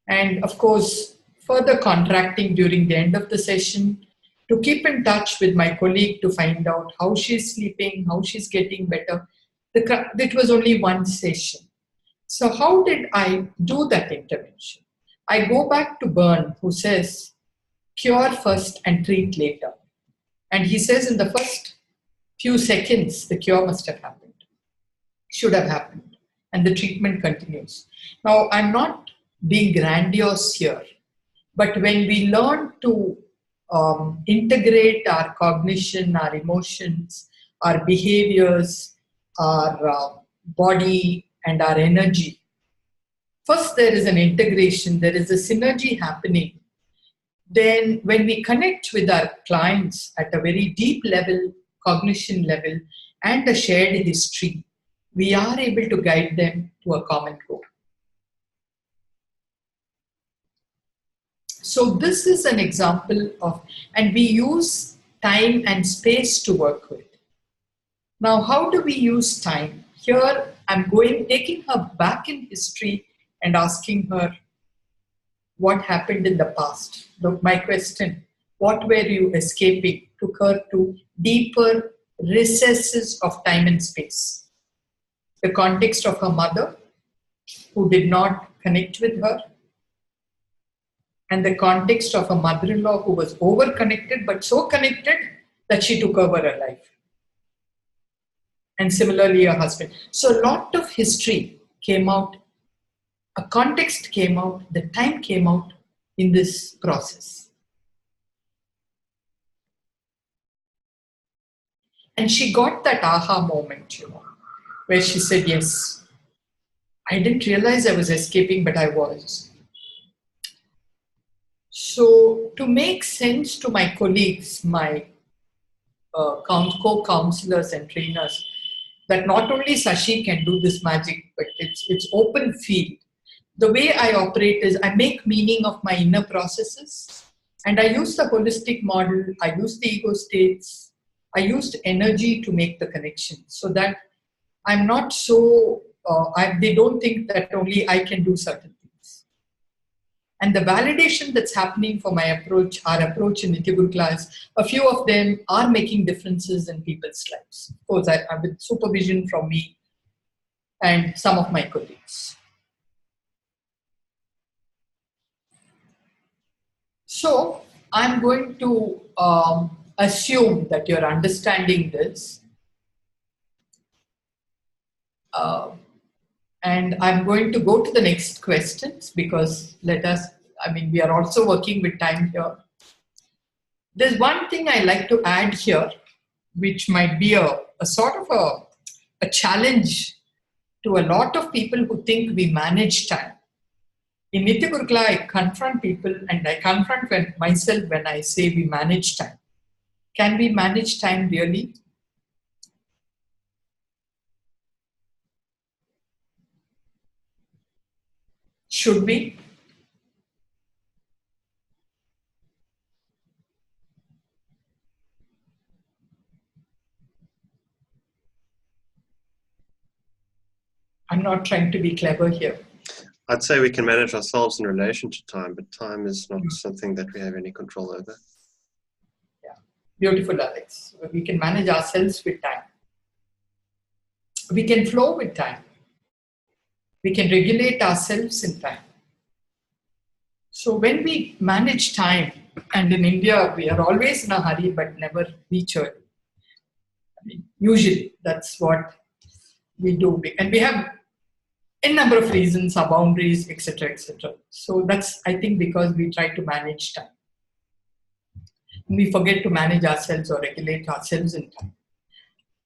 And of course, further contracting during the end of the session, to keep in touch with my colleague to find out how she's sleeping, how she's getting better. It was only one session. So how did I do that intervention? I go back to Byrne, who says, cure first and treat later. And he says in the first few seconds, the cure must have happened, should have happened, and the treatment continues. Now, I'm not being grandiose here, but when we learn to integrate our cognition, our emotions, our behaviors, our body, and our energy, first there is an integration, there is a synergy happening. Then when we connect with our clients at a very deep level, cognition level, and a shared history, we are able to guide them to a common goal. So this is an example of, and we use time and space to work with. Now, how do we use time? Here, I'm taking her back in history and asking her what happened in the past. My question, what were you escaping, took her to deeper recesses of time and space. The context of her mother, who did not connect with her, and the context of a mother-in-law who was over-connected, but so connected that she took over her life. And similarly, her husband. So a lot of history came out, a context came out, the time came out in this process. And she got that aha moment, where she said, yes, I didn't realize I was escaping, but I was. So to make sense to my colleagues, my co-counselors and trainers, that not only Sashi can do this magic, but it's open field. The way I operate is I make meaning of my inner processes, and I use the holistic model, I use the ego states, I used energy to make the connection, so that I'm not so, they don't think that only I can do certain things. And the validation that's happening for my approach, our approach in Nitya Gurukula, is a few of them are making differences in people's lives. Of course, I with supervision from me and some of my colleagues. So I'm going to assume that you're understanding this. And I'm going to go to the next questions, because we are also working with time here. There's one thing I like to add here, which might be a sort of a challenge to a lot of people who think we manage time. In Nitya Gurukula, I confront people, and I confront myself when I say we manage time. Can we manage time really? Should we? I'm not trying to be clever here. I'd say we can manage ourselves in relation to time, but time is not something that we have any control over. Yeah, beautiful, Alex. We can manage ourselves with time. We can flow with time. We can regulate ourselves in time. So when we manage time, and in India, we are always in a hurry, but never reach early. Usually, that's what we do. And we have a number of reasons, our boundaries, etc., etc. So that's, I think, because we try to manage time. We forget to manage ourselves or regulate ourselves in time.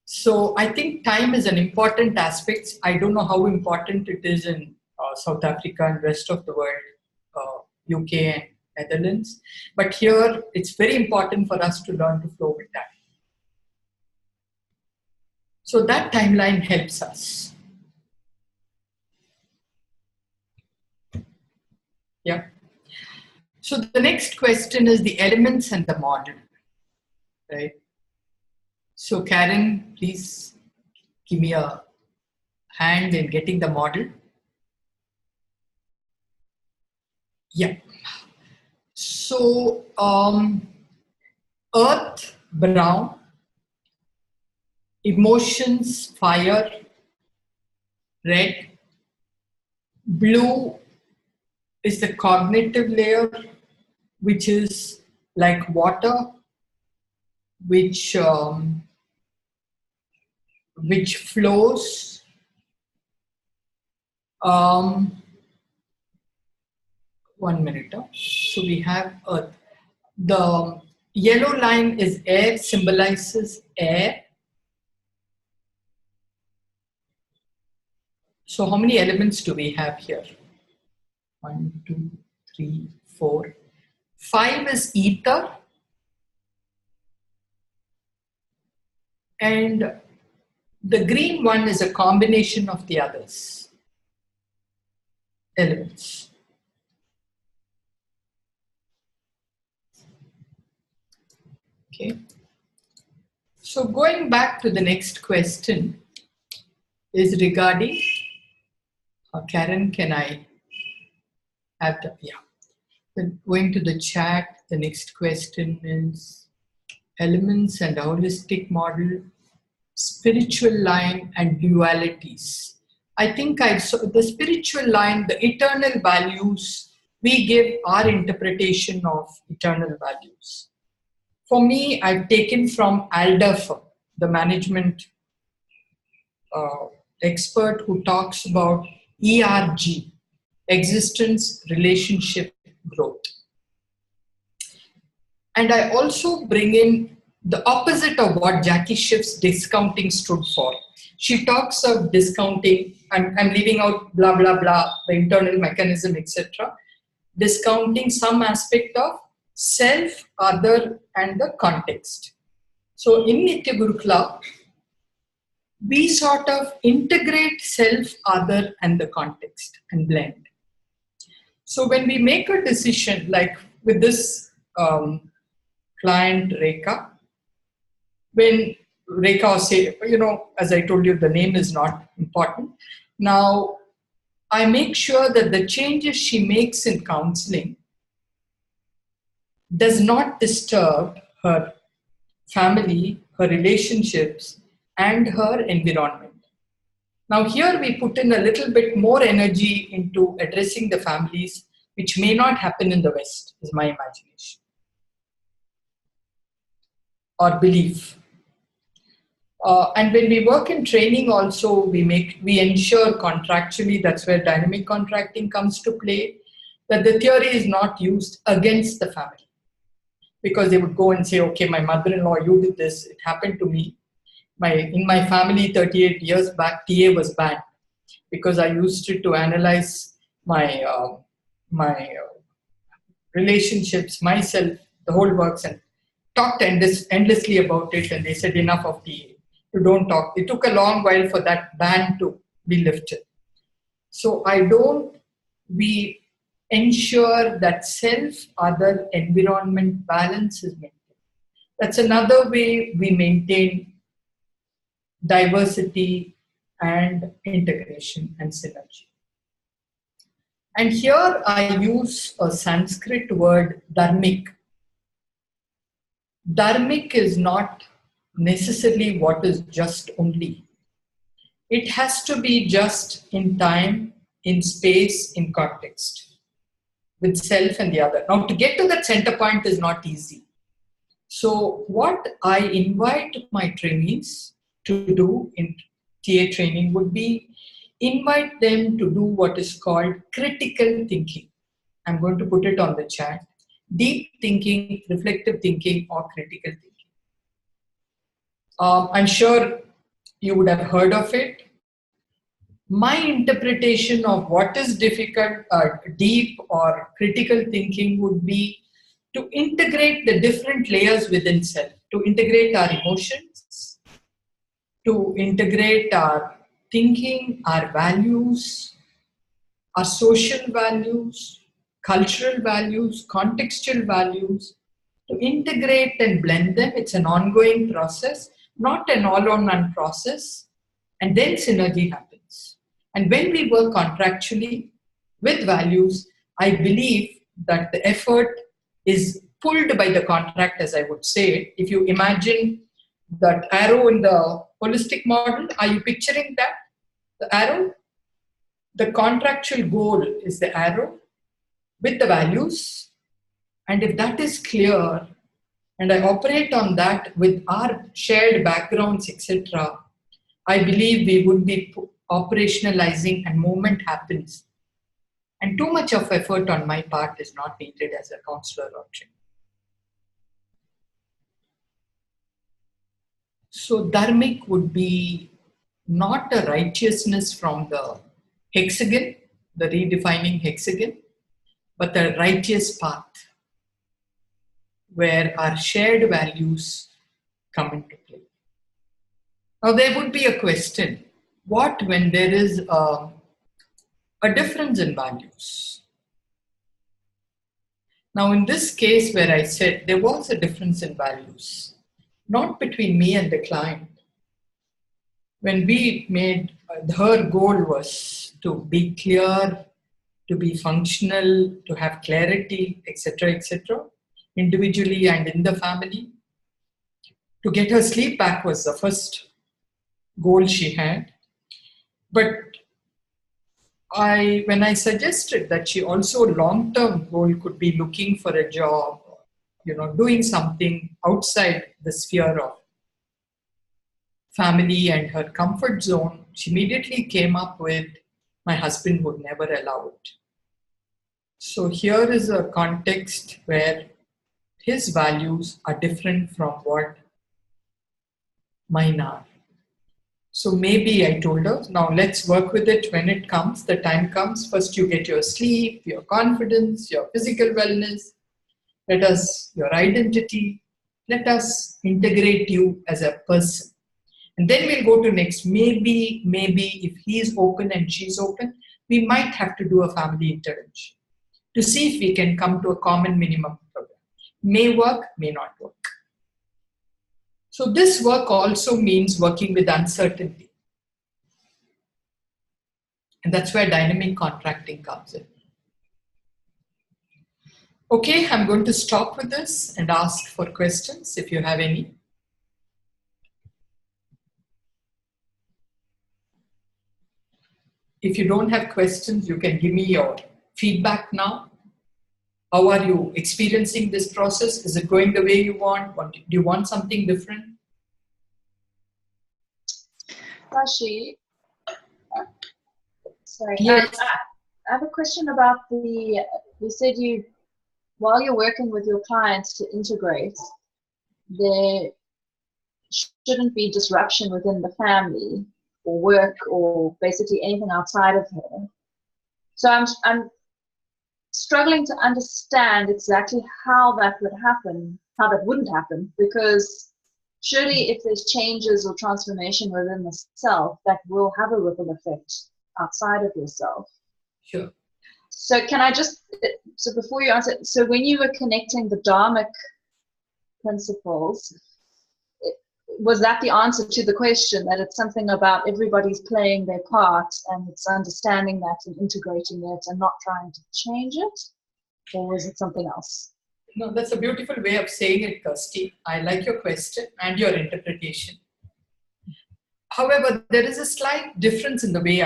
So I think time is an important aspect. I don't know how important it is in South Africa and rest of the world, UK and Netherlands. But here, it's very important for us to learn to flow with time. So that timeline helps us. Yeah. So the next question is the elements and the model, right? So Karen, please give me a hand in getting the model. Yeah. So earth, brown, emotions, fire, red, blue is the cognitive layer, which is like water, which flows. 1 minute. So we have earth. The yellow line is air, symbolizes air. So how many elements do we have here? 1, 2, 3, 4. 5 is ether. And the green one is a combination of the others elements. Okay. So going back to the next question is regarding, Karen, can I have the, yeah. Then going to the chat, the next question is elements and holistic model, spiritual line and dualities. I think I saw the spiritual line, the eternal values, we give our interpretation of eternal values. For me, I've taken from Alderfer, the management expert who talks about ERG, existence, relationship, growth. And I also bring in the opposite of what Jackie Schiff's discounting stood for. She talks of discounting, I'm leaving out blah, blah, blah, the internal mechanism, etc. Discounting some aspect of self, other, and the context. So in Nitya Gurukula, we sort of integrate self, other, and the context and blend. So when we make a decision, like with this client Rekha, when Rekha say, as I told you, the name is not important. Now, I make sure that the changes she makes in counseling does not disturb her family, her relationships, and her environment. Now here we put in a little bit more energy into addressing the families, which may not happen in the West, is my imagination or belief. And when we work in training also, we ensure contractually, that's where dynamic contracting comes to play, that the theory is not used against the family. Because they would go and say, okay, my mother-in-law, you did this, it happened to me. In my family 38 years back, TA was banned because I used it to analyze my relationships, myself, the whole works, and talked endlessly about it, and they said enough of TA. You don't talk. It took a long while for that ban to be lifted. So we ensure that self, other, environment balance is maintained. That's another way we maintain diversity and integration and synergy. And here I use a Sanskrit word, dharmic. Dharmic is not necessarily what is just only. It has to be just in time, in space, in context, with self and the other. Now, to get to that center point is not easy. So what I invite my trainees to do in TA training would be invite them to do what is called critical thinking. I'm going to put it on the chat. Deep thinking, reflective thinking, or critical thinking. I'm sure you would have heard of it. My interpretation of what is difficult, deep or critical thinking would be to integrate the different layers within self, to integrate our emotions, to integrate our thinking, our values, our social values, cultural values, contextual values, to integrate and blend them. It's an ongoing process, not an all-on-one process, and then synergy happens. And when we work contractually with values, I believe that the effort is pulled by the contract, as I would say. If you imagine that arrow in the holistic model, are you picturing that? The arrow? The contractual goal is the arrow with the values. And if that is clear, and I operate on that with our shared backgrounds, etc., I believe we would be operationalizing and movement happens. And too much of effort on my part is not needed as a counselor or trainer. So dharmic would be not a righteousness from the hexagon, the redefining hexagon, but a righteous path where our shared values come into play. Now there would be a question, what when there is a difference in values? Now in this case where I said there was a difference in values, not between me and the client. When we made, her goal was to be clear, to be functional, to have clarity, etc., individually and in the family. To get her sleep back was the first goal she had. But when I suggested that she also long-term goal could be looking for a job, doing something outside the sphere of family and her comfort zone, she immediately came up with, my husband would never allow it. So here is a context where his values are different from what mine are. So maybe I told her, now let's work with it when it comes, the time comes. First you get your sleep, your confidence, your physical wellness. Let us, your identity, let us integrate you as a person. And then we'll go to next. Maybe if he is open and she's open, we might have to do a family intervention to see if we can come to a common minimum program. May work, may not work. So this work also means working with uncertainty. And that's where dynamic contracting comes in. Okay, I'm going to stop with this and ask for questions if you have any. If you don't have questions, you can give me your feedback now. How are you experiencing this process? Is it going the way you want? Do you want something different? Sashi, sorry. Yes. I have a question about you said while you're working with your clients to integrate, there shouldn't be disruption within the family or work or basically anything outside of her. So I'm struggling to understand exactly how that would happen, how that wouldn't happen, because surely if there's changes or transformation within the self, that will have a ripple effect outside of yourself. Sure. So can I so before you answer, so when you were connecting the Dharmic principles, was that the answer to the question, that it's something about everybody's playing their part and it's understanding that and integrating it and not trying to change it? Or was it something else? No, that's a beautiful way of saying it, Kirsty. I like your question and your interpretation. However, there is a slight difference in the way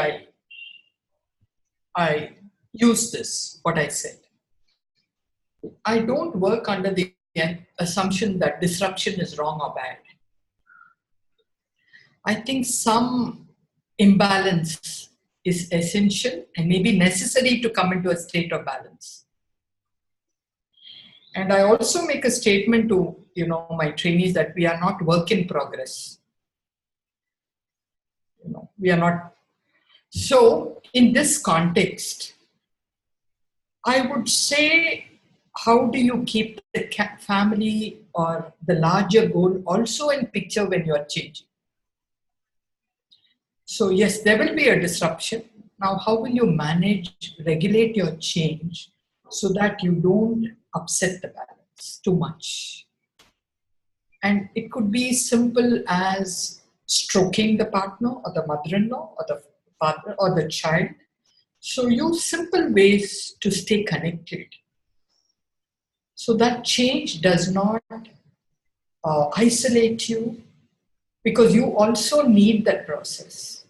I use this, what I said. I don't work under the assumption that disruption is wrong or bad. I think some imbalance is essential and maybe necessary to come into a state of balance. And I also make a statement to my trainees that we are not work in progress. We are not. So in this context, I would say, how do you keep the family or the larger goal also in picture when you are changing? So yes, there will be a disruption. Now, how will you regulate your change so that you don't upset the balance too much? And it could be simple as stroking the partner or the mother-in-law or the father or the child. So use simple ways to stay connected. So that change does not isolate you, because you also need that process.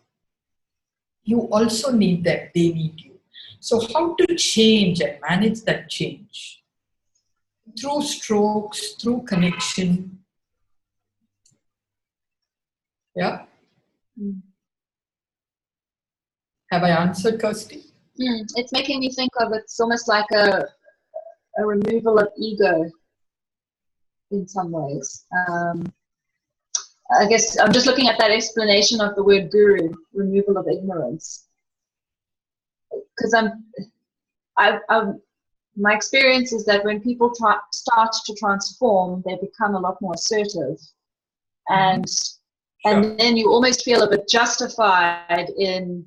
You also need that, they need you. So how to change and manage that change? Through strokes, through connection. Yeah? Have I answered, Kirsty? It's making me think of, it's almost like a removal of ego in some ways. I guess I'm just looking at that explanation of the word guru, removal of ignorance. Because my experience is that when people start to transform, they become a lot more assertive. And then you almost feel a bit justified in,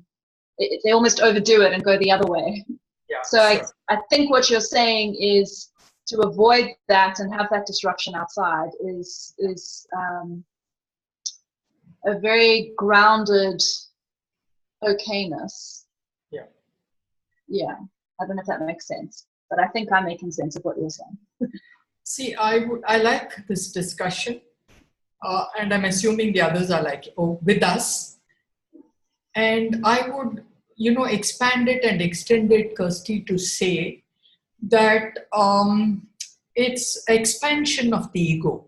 they almost overdo it and go the other way. Yeah, so sure. I think what you're saying is to avoid that and have that disruption outside is a very grounded okayness. Yeah. Yeah. I don't know if that makes sense, but I think I'm making sense of what you're saying. See, I like this discussion, and I'm assuming the others are with us. And I would, expand it and extend it, Kirsty, to say that it's expansion of the ego.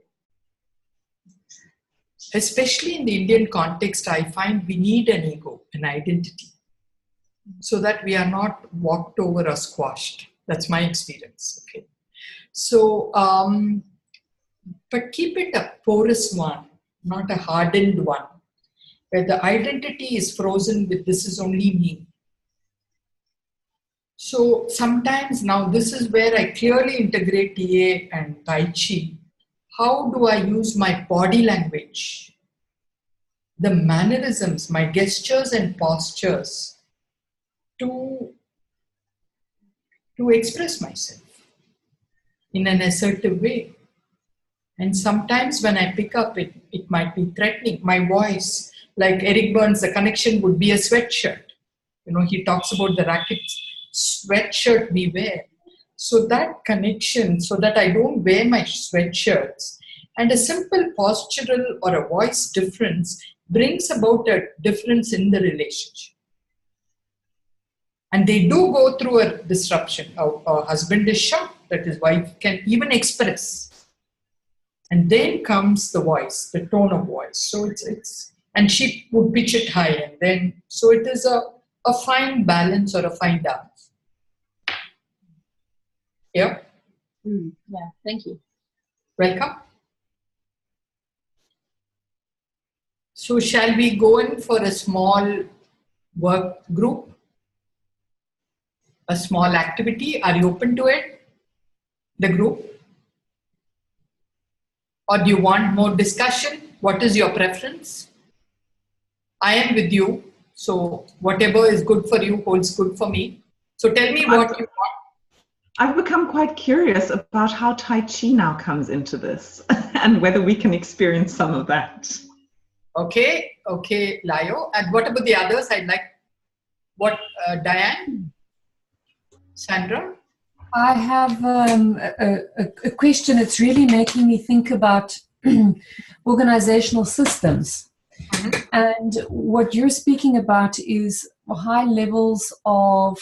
Especially in the Indian context, I find we need an ego, an identity, so that we are not walked over or squashed. That's my experience. Okay. So, but keep it a porous one, not a hardened one, where the identity is frozen with this is only me. So sometimes now this is where I clearly integrate TA and Tai Chi. How do I use my body language, the mannerisms, my gestures and postures to express myself in an assertive way? And sometimes when I pick up, it might be threatening. My voice, like Eric Burns, the connection would be a sweatshirt. You know, he talks about the racket sweatshirt we wear. So that connection, so that I don't wear my sweatshirts, and a simple postural or a voice difference brings about a difference in the relationship. And they do go through a disruption. A husband is shocked that his wife can even express. And then comes the voice, the tone of voice. So and she would pitch it high, and then, so it is a fine balance or a fine dance. Yeah? Yeah, thank you. Welcome. So shall we go in for a small work group? A small activity? Are you open to it? The group? Or do you want more discussion? What is your preference? I am with you. So whatever is good for you holds good for me. So tell me what you want. I've become quite curious about how Tai Chi now comes into this and whether we can experience some of that. Okay, Layo. And what about the others? I'd like, Diane? Sandra? I have a question. It's really making me think about organizational systems. Mm-hmm. And what you're speaking about is high levels of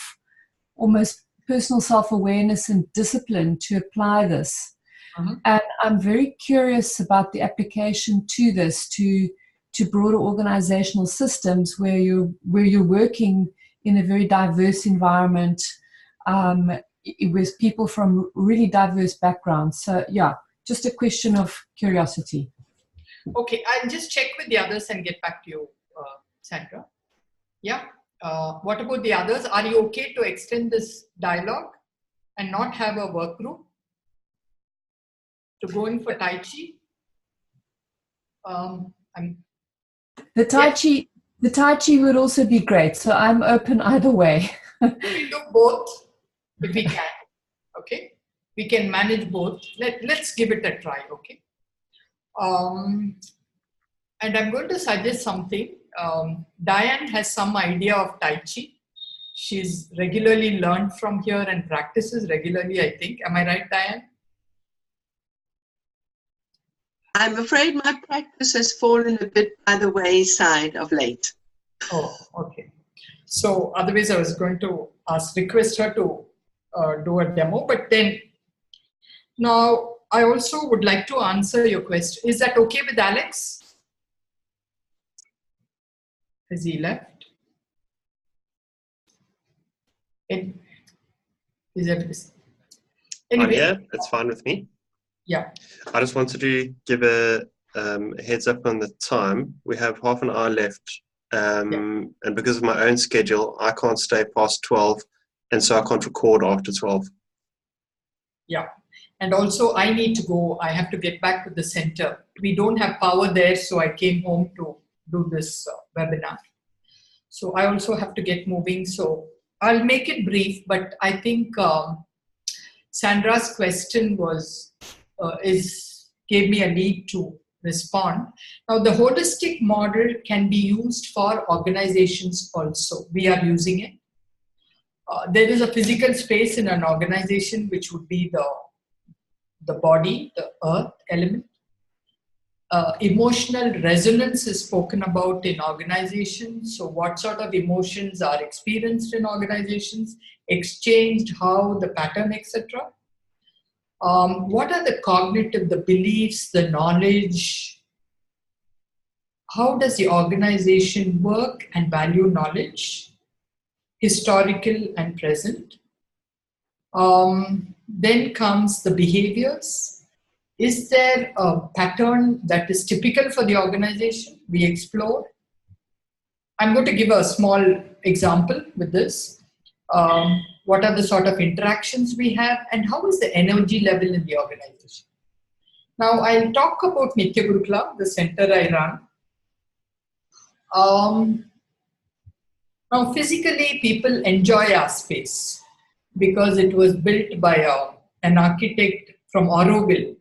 almost personal self-awareness and discipline to apply this. Mm-hmm. And I'm very curious about the application to this, to broader organizational systems where you're working in a very diverse environment, with people from really diverse backgrounds. So yeah, just a question of curiosity. Okay, I'll just check with the others and get back to you, Sandra. Yeah, what about the others? Are you okay to extend this dialogue and not have a work group? To go in for Tai Chi? The Tai Chi would also be great, so I'm open either way. We do both if we can. Okay, we can manage both. Let's give it a try. Okay. And I'm going to suggest something. Diane has some idea of Tai Chi. She's regularly learned from here and practices regularly, I think. Am I right, Diane? I'm afraid my practice has fallen a bit by the wayside of late. Oh, okay. So otherwise I was going to request her to do a demo, but then now I also would like to answer your question. Is that okay with Alex? Has he left? Is that anyway? Yeah, it's fine with me. Yeah. I just wanted to give a heads up on the time. We have half an hour left. And because of my own schedule, I can't stay past 12, and so I can't record after 12. Yeah. And also I need to go. I have to get back to the center. We don't have power there, so I came home to do this webinar. So I also have to get moving. So I'll make it brief, but I think Sandra's question gave me a lead to respond. Now, the holistic model can be used for organizations also. We are using it. There is a physical space in an organization, which would be the body, the earth element. Emotional resonance is spoken about in organizations. So what sort of emotions are experienced in organizations, exchanged, how, the pattern, etc. What are the cognitive, the beliefs, the knowledge? How does the organization work and value knowledge? Historical and present. Then comes the behaviors. Is there a pattern that is typical for the organization? We explore. I'm going to give a small example with this. what are the sort of interactions we have, and how is the energy level in the organization. Now, I'll talk about Nitya Gurukula, the center I run. Now, physically, people enjoy our space because it was built by an architect from Auroville,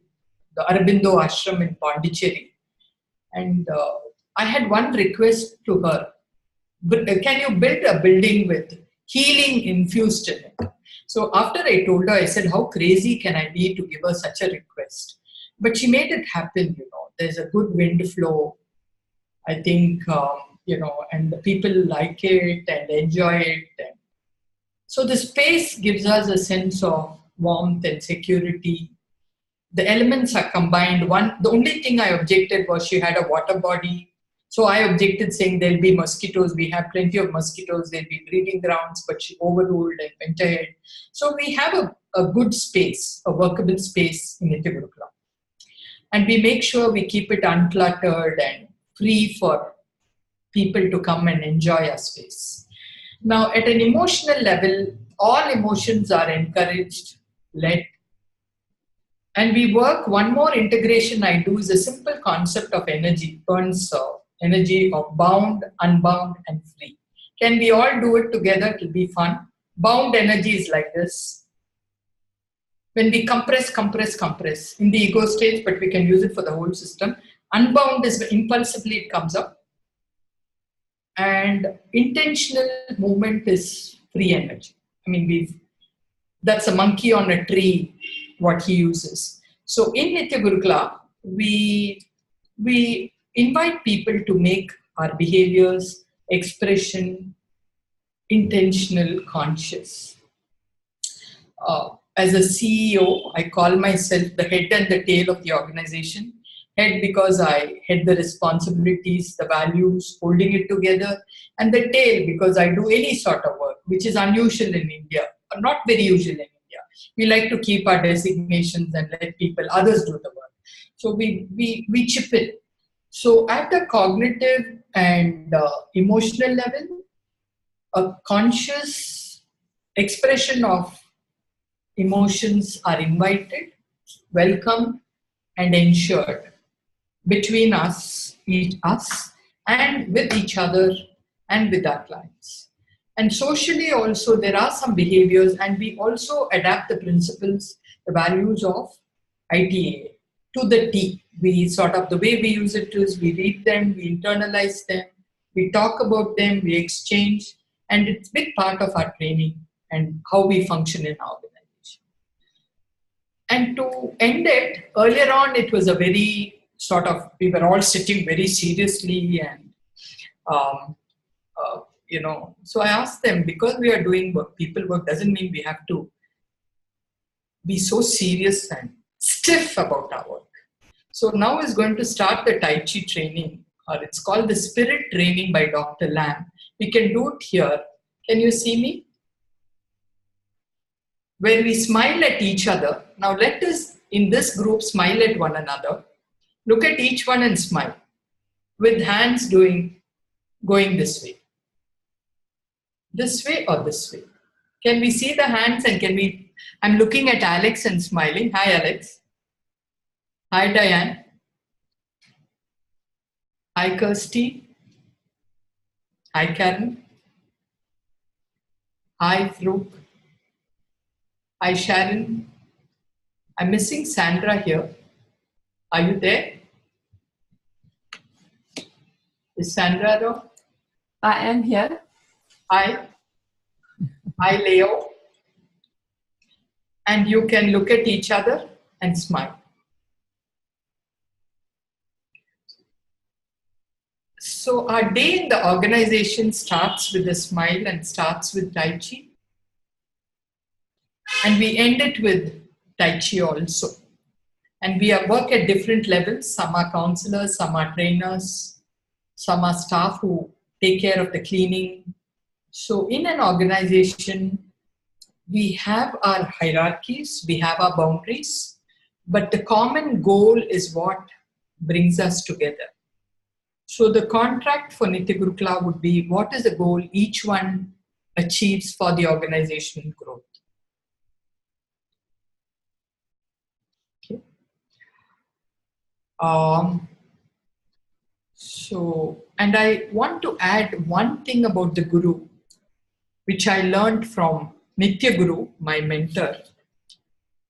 the Aurobindo Ashram in Pondicherry. And I had one request to her. Can you build a building with healing infused in it? So after I told her, I said, how crazy can I be to give her such a request? But she made it happen, There's a good wind flow, I think, and the people like it and enjoy it. And so the space gives us a sense of warmth and security. The elements are combined. The only thing I objected was she had a water body. So I objected, saying there'll be mosquitoes. We have plenty of mosquitoes. There'll be breeding grounds, but she overruled and went ahead. So we have a good space, a workable space in Nitya Gurukula. And we make sure we keep it uncluttered and free for people to come and enjoy our space. Now, at an emotional level, all emotions are encouraged, led. And we work, one more integration I do is a simple concept of energy, burns energy of bound, unbound, and free. Can we all do it together? It will be fun. Bound energy is like this. When we compress in the ego stage, but we can use it for the whole system. Unbound is impulsively it comes up. And intentional movement is free energy. I mean, that's a monkey on a tree, what he uses. So in Nitya Gurukula, we invite people to make our behaviors, expression, intentional, conscious. As a CEO, I call myself the head and the tail of the organization. Head because I head the responsibilities, the values, holding it together. And the tail because I do any sort of work, which is unusual in India, or not very usual in India. We like to keep our designations and let others do the work. So we chip in. So at the cognitive and emotional level, a conscious expression of emotions are invited, welcomed, and ensured between us and with each other and with our clients. And socially also, there are some behaviors, and we also adapt the principles, the values of ITA to the T. We sort of, the way we use it is we read them, we internalize them, we talk about them, we exchange, and it's a big part of our training and how we function in our organization. And to end it, earlier on, it was a very sort of, we were all sitting very seriously and, so I asked them, because we are doing work, people work, doesn't mean we have to be so serious and stiff about our work. So now is going to start the Tai Chi training, or it's called the Spirit Training by Dr. Lam. We can do it here. Can you see me? Where we smile at each other. Now let us, in this group, smile at one another. Look at each one and smile. With hands going this way. This way or this way. Can we see the hands and I'm looking at Alex and smiling. Hi, Alex. Hi, Diane. Hi, Kirsty. Hi, Karen. Hi, Fruke. Hi, Sharon. I'm missing Sandra here. Are you there? Is Sandra though? I am here. Hi. Hi, Leo. And you can look at each other and smile. So our day in the organization starts with a smile and starts with Tai Chi. And we end it with Tai Chi also. And we work at different levels. Some are counselors, some are trainers, some are staff who take care of the cleaning. So in an organization, we have our hierarchies, we have our boundaries, but the common goal is what brings us together. So the contract for Nitya Gurukula would be, what is the goal each one achieves for the organizational growth. Okay. And I want to add one thing about the Guru, which I learned from Nitya Guru, my mentor.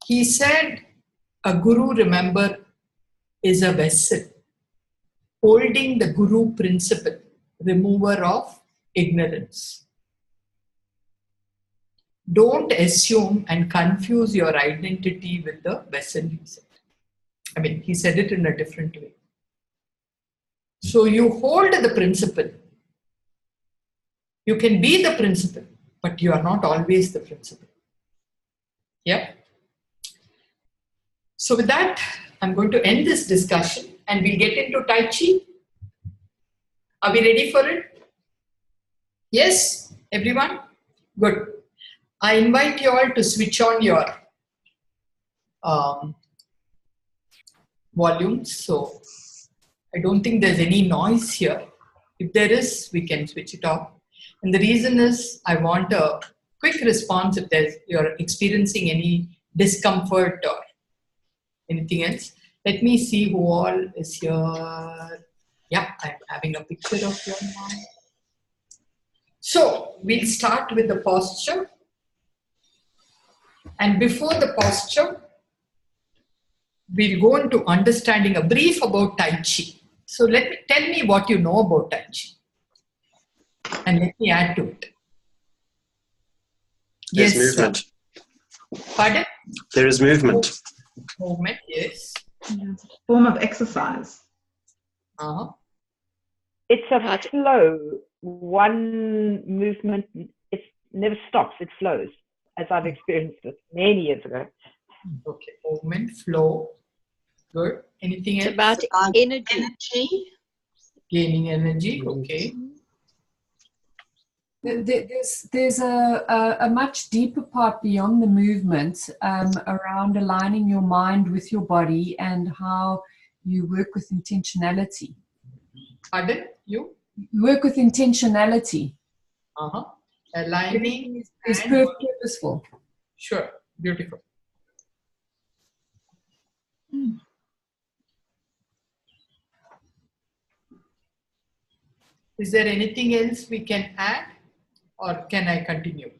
He said, a Guru, remember, is a vessel holding the Guru principle, remover of ignorance. Don't assume and confuse your identity with the vessel, he said. I mean, he said it in a different way. So you hold the principle. You can be the principle, but you are not always the principle. Yeah. So with that, I'm going to end this discussion and we'll get into Tai Chi. Are we ready for it? Yes, everyone? Good. I invite you all to switch on your volumes. So I don't think there's any noise here. If there is, we can switch it off. And the reason is I want a quick response if you're experiencing any discomfort or anything else. Let me see who all is here. Yeah, I'm having a picture of you now. So we'll start with the posture. And before the posture, we'll go into understanding a brief about Tai Chi. So tell me what you know about Tai Chi. And let me add to it. There's Yes, movement. sir. Pardon? There is movement. Movement, yes. It's a form of exercise. It's a flow. One movement, it never stops, it flows, as I've experienced it many years ago. Okay, movement, flow. Good. Anything else? It's about energy. Gaining energy, okay. There's a much deeper part beyond the movement around aligning your mind with your body and how you work with intentionality. Pardon? You? Work with intentionality. Aligning is purposeful. Sure. Beautiful. Is there anything else we can add or can I continue?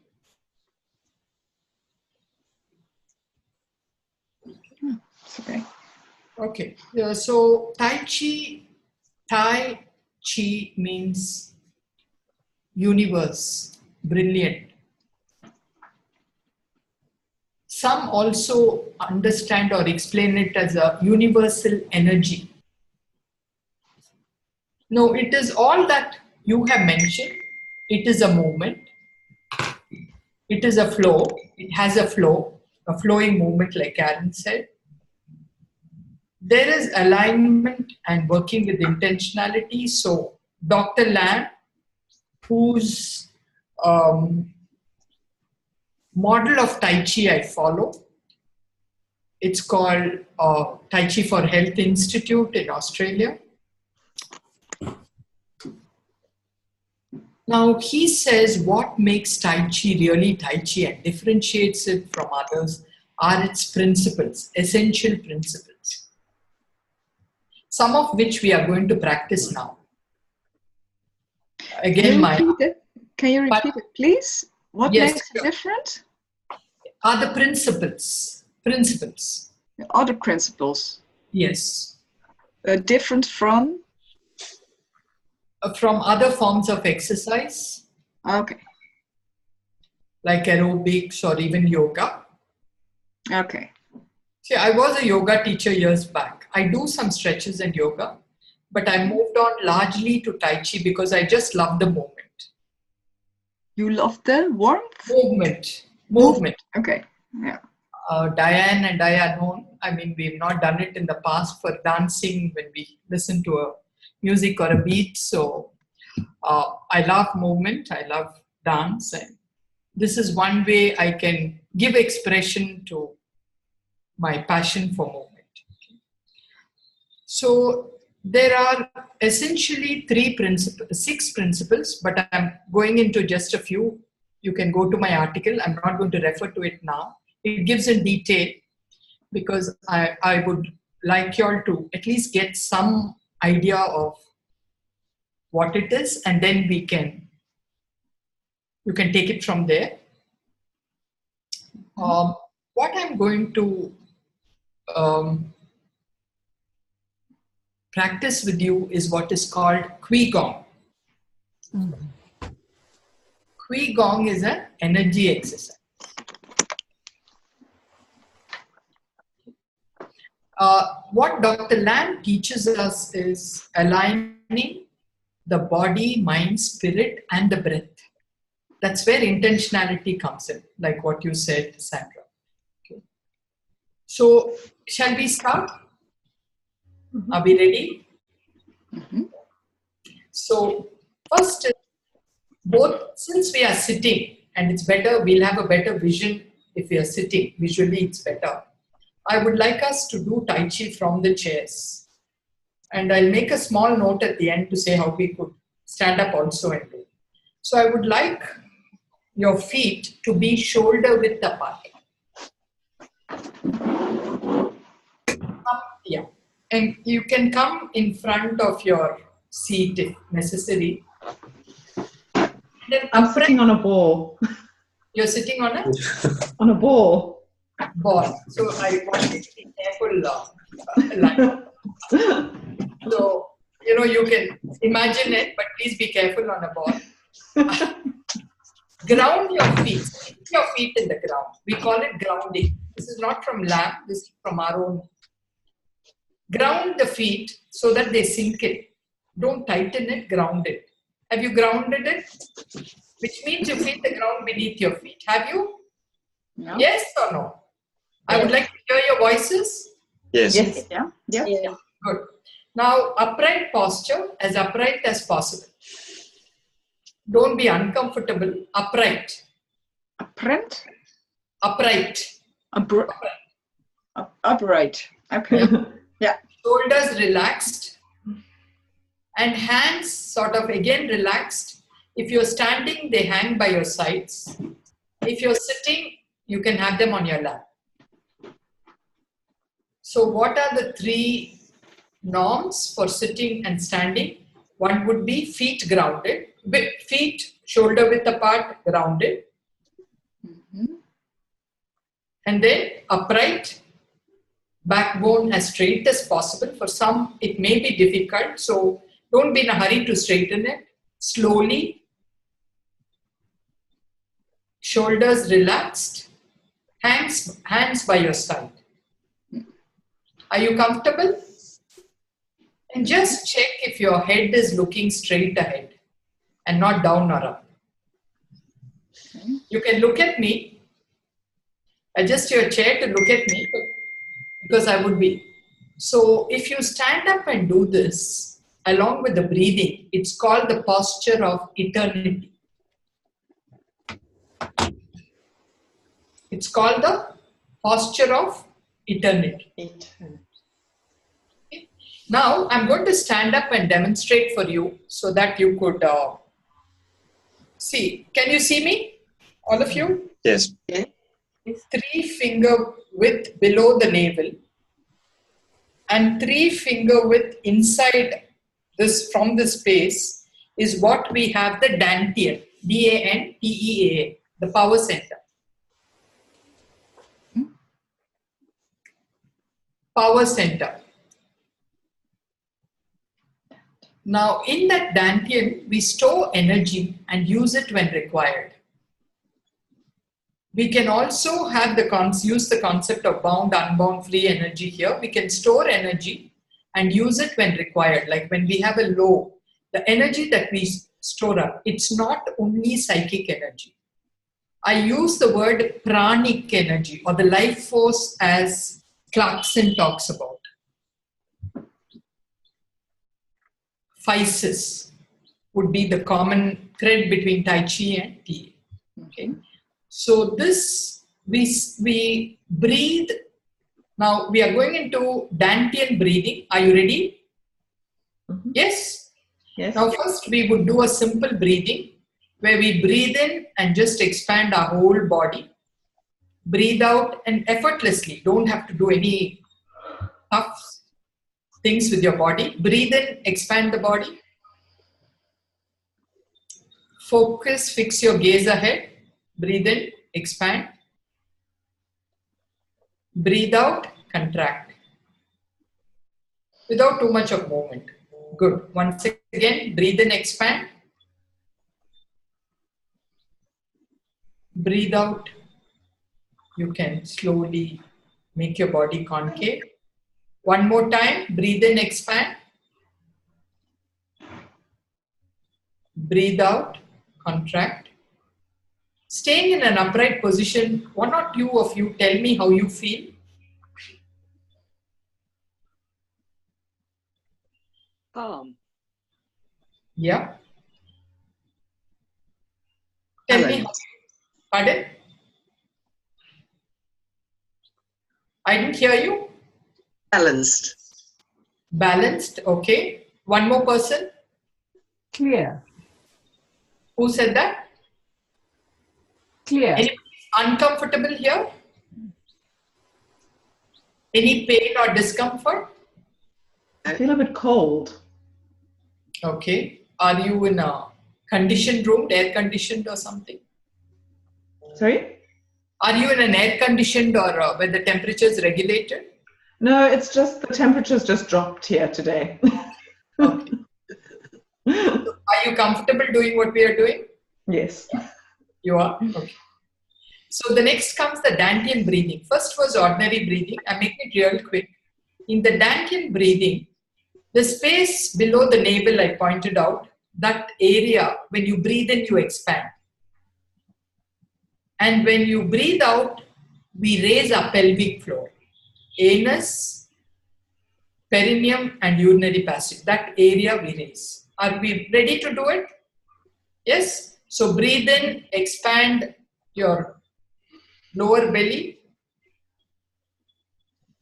It's okay. Okay. So Tai Chi means universe, brilliant. Some also understand or explain it as a universal energy. No, it is all that you have mentioned. It is a movement. It is a flow. It has a flow, a flowing movement like Karen said. There is alignment and working with intentionality. So Dr. Lam, whose model of Tai Chi I follow, it's called Tai Chi for Health Institute in Australia. Now he says what makes Tai Chi really Tai Chi and differentiates it from others are its principles, essential principles, some of which we are going to practice now. Again, Can you repeat it, please? What Yes, makes it sure. different? Are the principles. Other principles. Yes. Different from? From other forms of exercise. Okay. Like aerobics or even yoga. Okay. See, I was a yoga teacher years back. I do some stretches and yoga, but I moved on largely to Tai Chi because I just love the movement. You love the warmth? Movement. Okay. Yeah. Diane and I are known. I mean, we've not done it in the past for dancing when we listen to a music or a beat. So I love movement. I love dance. And this is one way I can give expression to my passion for movement. So there are essentially 6 principles, but I'm going into just a few You can go to my article. I'm not going to refer to it now. It gives in detail, because I would like you all to at least get some idea of what it is, and then you can take it from there. What I'm going to practice with you is what is called Qigong. Qigong is an energy exercise. What Dr. Lam teaches us is aligning the body, mind, spirit, and the breath. That's where intentionality comes in, like what you said, Sandra. Okay. So, shall we start? Are we ready? So, first, since we are sitting, and it's better, we'll have a better vision if we are sitting. Visually, it's better. I would like us to do Tai Chi from the chairs. And I'll make a small note at the end to say how we could stand up also and do. So I would like your feet to be shoulder width apart. Yeah. And you can come in front of your seat if necessary. I'm sitting on a ball. You're sitting on a? On a ball. Ball. So I want you to be careful. So, you can imagine it, but please be careful on a ball. Ground your feet. Keep your feet in the ground. We call it grounding. This is not from lab. This is from our own. Ground the feet so that they sink in. Don't tighten it, ground it. Have you grounded it? Which means you feel the ground beneath your feet. Have you? No. Yes or no? I would like to hear your voices. Yes. Yes. Yeah. Good. Now, upright posture, as upright as possible. Don't be uncomfortable. Upright. Upright. Upright. Upright. Okay. Yeah. Shoulders relaxed. And hands sort of again relaxed. If you're standing, they hang by your sides. If you're sitting, you can have them on your lap. So what are the three norms for sitting and standing? One would be feet grounded, feet shoulder width apart, grounded. And then upright, backbone as straight as possible. For some, it may be difficult, so don't be in a hurry to straighten it. Slowly, shoulders relaxed, hands by your side. Are you comfortable? And just check if your head is looking straight ahead and not down or up. You can look at me. Adjust your chair to look at me because I would be. So if you stand up and do this along with the breathing, it's called the posture of eternity. It's called the posture of eternity. Okay. Now I'm going to stand up and demonstrate for you so that you could see. Can you see me? All of you? Yes. 3 finger width below the navel and 3 finger width inside this, from this space, is what we have the dantian, D-A-N-T-E-A, the power center. Power center. Now in that dantian, we store energy and use it when required. We can also have use the concept of bound, unbound, free energy here. We can store energy and use it when required. Like when we have a low, the energy that we store up, it's not only psychic energy. I use the word pranic energy or the life force as Clarkson talks about. Physis would be the common thread between Tai Chi and TA. Okay. So this, we breathe. Now we are going into dantian breathing. Are you ready? Yes? Yes. Now first we would do a simple breathing. where we breathe in and just expand our whole body. Breathe out and effortlessly, don't have to do any tough things with your body. Breathe in, expand the body. Focus, fix your gaze ahead. Breathe in, expand. Breathe out, contract. Without too much of movement. Good. Once again, breathe in, expand. Breathe out. You can slowly make your body concave. One more time, breathe in, expand. Breathe out, contract. Staying in an upright position, one or two of you tell me how you feel. Calm. Yeah. Tell me. Pardon? I didn't hear you. Balanced. Balanced, okay. One more person. Clear. Who said that? Clear. Anybody uncomfortable here? Any pain or discomfort? I feel a bit cold. Okay. Are you in a conditioned room, air conditioned or something? Sorry? Are you in an air conditioned or where the temperature is regulated? No, it's just the temperature's just dropped here today. Okay. Are you comfortable doing what we are doing? Yes. You are? Okay. So the next comes the Dantian breathing. First was ordinary breathing. I make it real quick. In the Dantian breathing, the space below the navel I pointed out, that area, when you breathe in, you expand. And when you breathe out, we raise our pelvic floor. Anus, perineum and urinary passage. That area we raise. Are we ready to do it? Yes? So breathe in, expand your lower belly.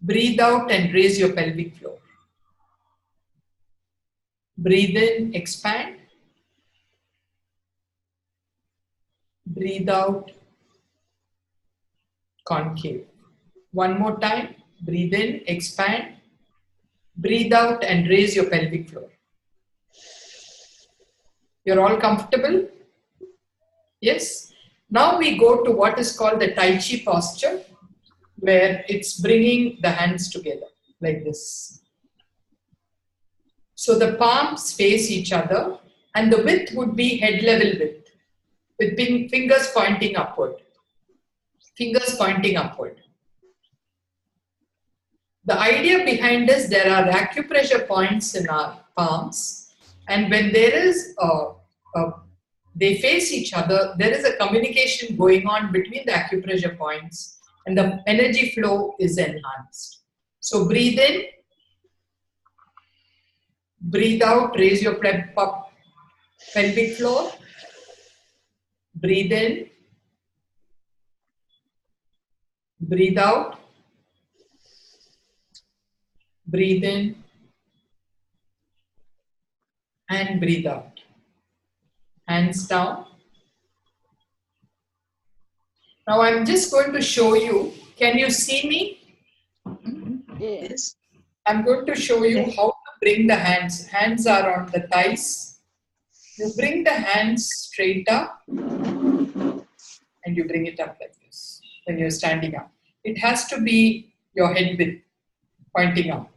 Breathe out and raise your pelvic floor. Breathe in, expand. Breathe out, concave. One more time. Breathe in, expand. Breathe out and raise your pelvic floor. You're all comfortable? Yes? Now we go to what is called the Tai Chi Posture, where it's bringing the hands together like this. So the palms face each other and the width would be head level width with fingers pointing upward. Fingers pointing upward. The idea behind this, there are acupressure points in our palms, and when there is they face each other, there is a communication going on between the acupressure points and the energy flow is enhanced. So breathe in, breathe out, raise your pelvic floor, breathe in, breathe out, breathe in, and breathe out. Hands down. Now I'm just going to show you. Can you see me? Yes. I'm going to show you how to bring the hands. Hands are on the thighs. You bring the hands straight up and you bring it up like this when you're standing up. It has to be your head width pointing up.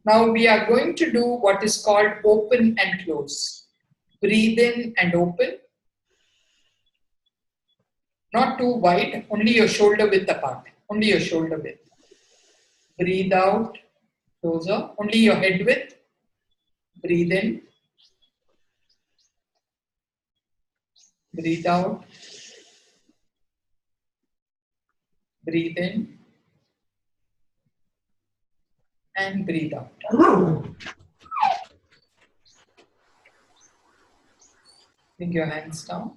Now we are going to do what is called open and close. Breathe in and open. Not too wide, only your shoulder width apart. Only your shoulder width. Breathe out, closer. Only your head width. Breathe in. Breathe out. Breathe in. And breathe out. Bring your hands down.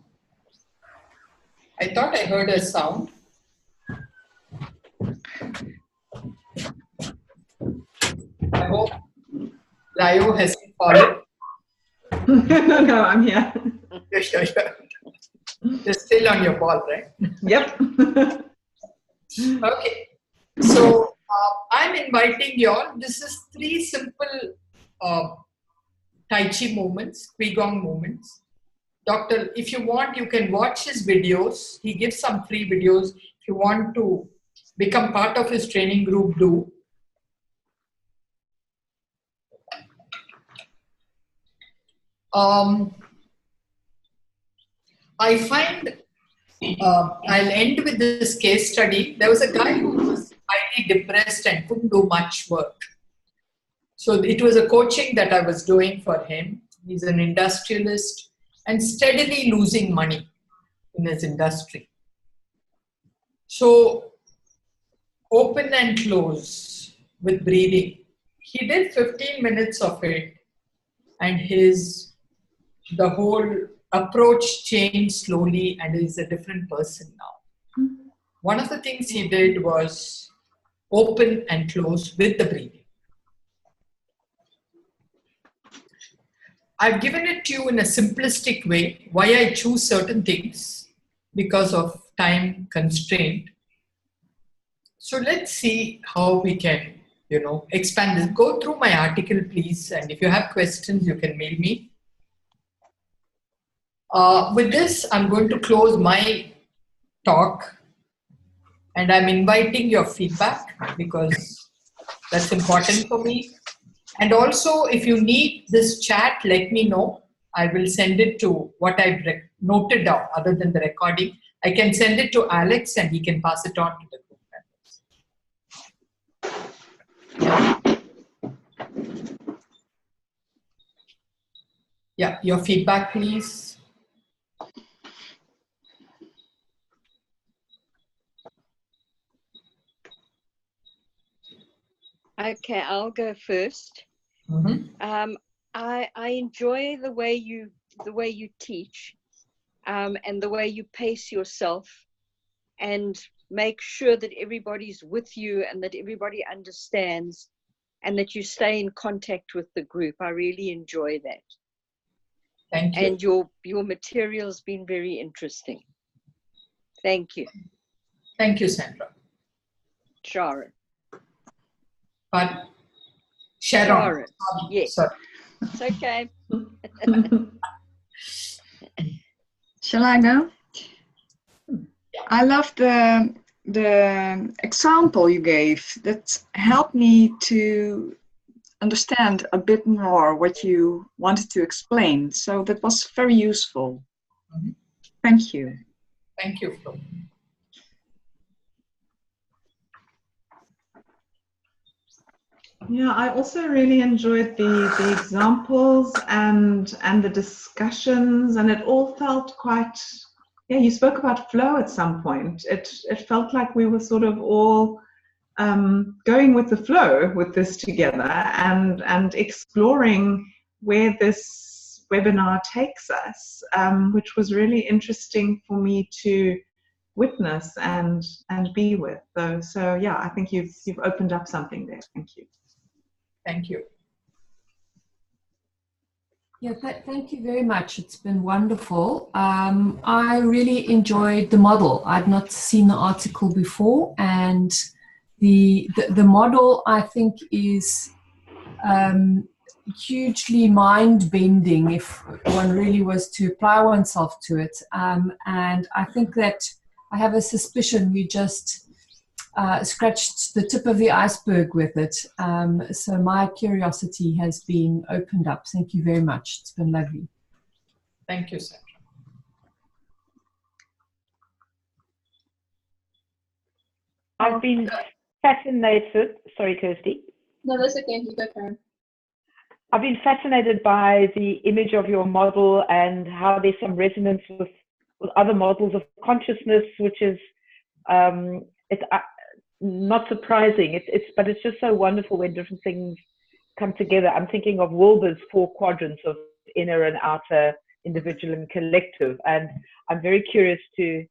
I thought I heard a sound. I hope Layo hasn't fallen. No, I'm here. Sure. They're still on your ball, right? Yep. Okay. So I'm inviting you all. This is 3 simple Tai Chi movements, Qigong movements. Doctor, if you want, you can watch his videos. He gives some free videos. If you want to become part of his training group, do. I find, I'll end with this case study. There was a guy who was highly depressed and couldn't do much work. So it was a coaching that I was doing for him. He's an industrialist and steadily losing money in his industry. So open and close with breathing. He did 15 minutes of it, and the whole approach changed slowly, and he's a different person now. One of the things he did was open and close with the breathing. I've given it to you in a simplistic way, why I choose certain things because of time constraint. So let's see how we can, expand this. Go through my article, please. And if you have questions, you can mail me. With this, I'm going to close my talk. And I'm inviting your feedback because that's important for me. And also, if you need this chat, let me know. I will send it to what I've noted down, other than the recording. I can send it to Alex and he can pass it on to the group members. Yeah, your feedback, please. Okay, I'll go first. Mm-hmm. I enjoy the way you teach, and the way you pace yourself, and make sure that everybody's with you and that everybody understands, and that you stay in contact with the group. I really enjoy that. Thank you. And your material's been very interesting. Thank you. Thank you, Sandra. Sharon. But Sharon. Yes. Sorry. It's okay. Shall I go? I love the example you gave. That helped me to understand a bit more what you wanted to explain. So that was very useful. Mm-hmm. Thank you. Thank you, Flo. Yeah, I also really enjoyed the examples and the discussions, and it all felt quite, you spoke about flow at some point. It felt like we were sort of all going with the flow with this together and exploring where this webinar takes us, which was really interesting for me to witness and be with. So yeah, I think you've opened up something there. Thank you. Thank you. Yeah, thank you very much. It's been wonderful. I really enjoyed the model. I'd not seen the article before, and the model, I think, is hugely mind-bending if one really was to apply oneself to it. And I think that I have a suspicion we just scratched the tip of the iceberg with it. So my curiosity has been opened up. Thank you very much. It's been lovely. Thank you, Sandra. I've been fascinated. Sorry, Kirsty. No, that's okay. You go, Karen. I've been fascinated by the image of your model and how there's some resonance with other models of consciousness, which is it's not surprising. But it's just so wonderful when different things come together. I'm thinking of Wilber's 4 quadrants of inner and outer, individual and collective, and I'm very curious to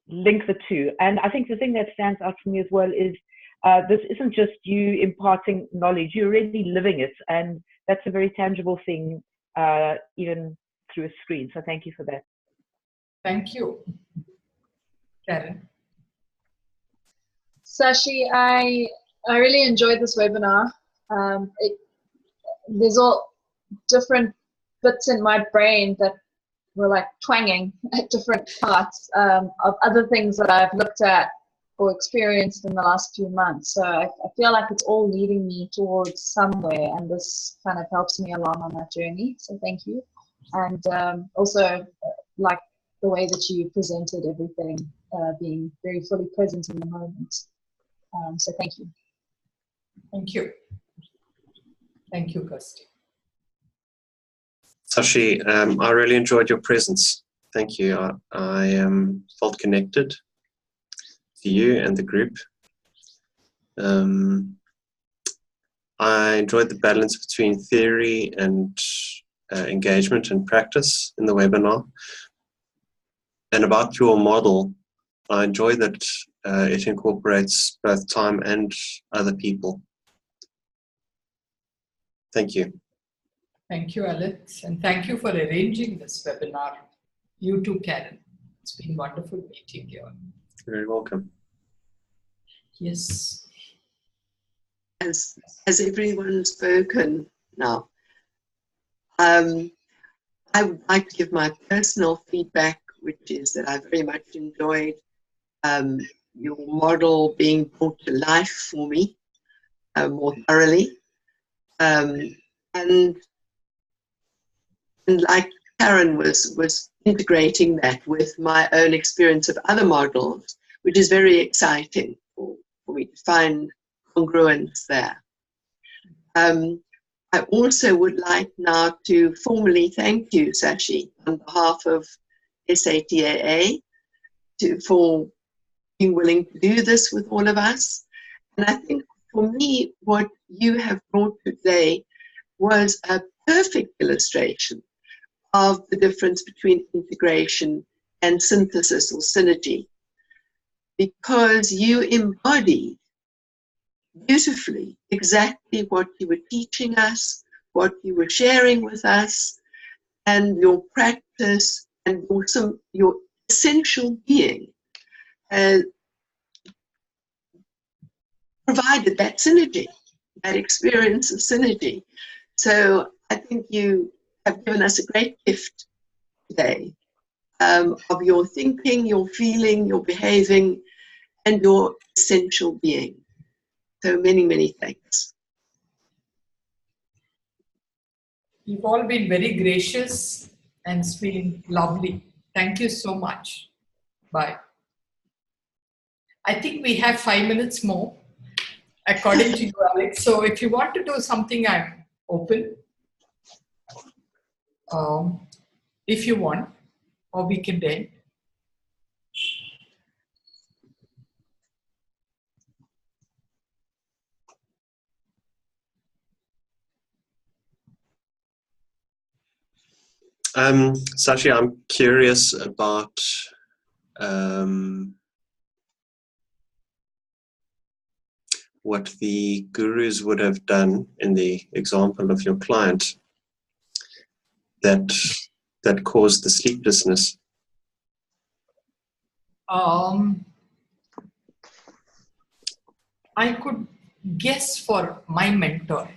link the two. And I think the thing that stands out for me as well is this isn't just you imparting knowledge, you're really living it, and that's a very tangible thing, even through a screen. So thank you for that. Thank you. Karen. Sashi, I really enjoyed this webinar. There's all different bits in my brain that were like twanging at different parts of other things that I've looked at or experienced in the last few months. So I feel like it's all leading me towards somewhere, and this kind of helps me along on that journey. So thank you. And also like the way that you presented everything, being very fully present in the moment. So thank you. Thank you. Thank you, Kirsty. Sashi, I really enjoyed your presence. Thank you. I felt connected to you and the group. I enjoyed the balance between theory and engagement and practice in the webinar. And about your model, I enjoy that it incorporates both time and other people. Thank you. Thank you, Alex. And thank you for arranging this webinar. You too, Karen. It's been wonderful meeting you. You're very welcome. Yes. Has everyone spoken now? I would like to give my personal feedback, which is that I very much enjoyed your model being brought to life for me more thoroughly. And like Karen was integrating that with my own experience of other models, which is very exciting for me to find congruence there. I also would like now to formally thank you, Sashi, on behalf of SATAA for being willing to do this with all of us. And I think for me, what you have brought today was a perfect illustration of the difference between integration and synthesis or synergy, because you embodied beautifully exactly what you were teaching us, what you were sharing with us, and your practice and your essential being provided that synergy, that experience of synergy. So I think you have given us a great gift today of your thinking, your feeling, your behaving, and your essential being. So many, many thanks. You've all been very gracious and it's been lovely. Thank you so much. Bye. I think we have 5 minutes more, according to you, Alex. So if you want to do something, I'm open. If you want, or we can end. Sashi, I'm curious about what the gurus would have done in the example of your client that caused the sleeplessness. I could guess for my mentor.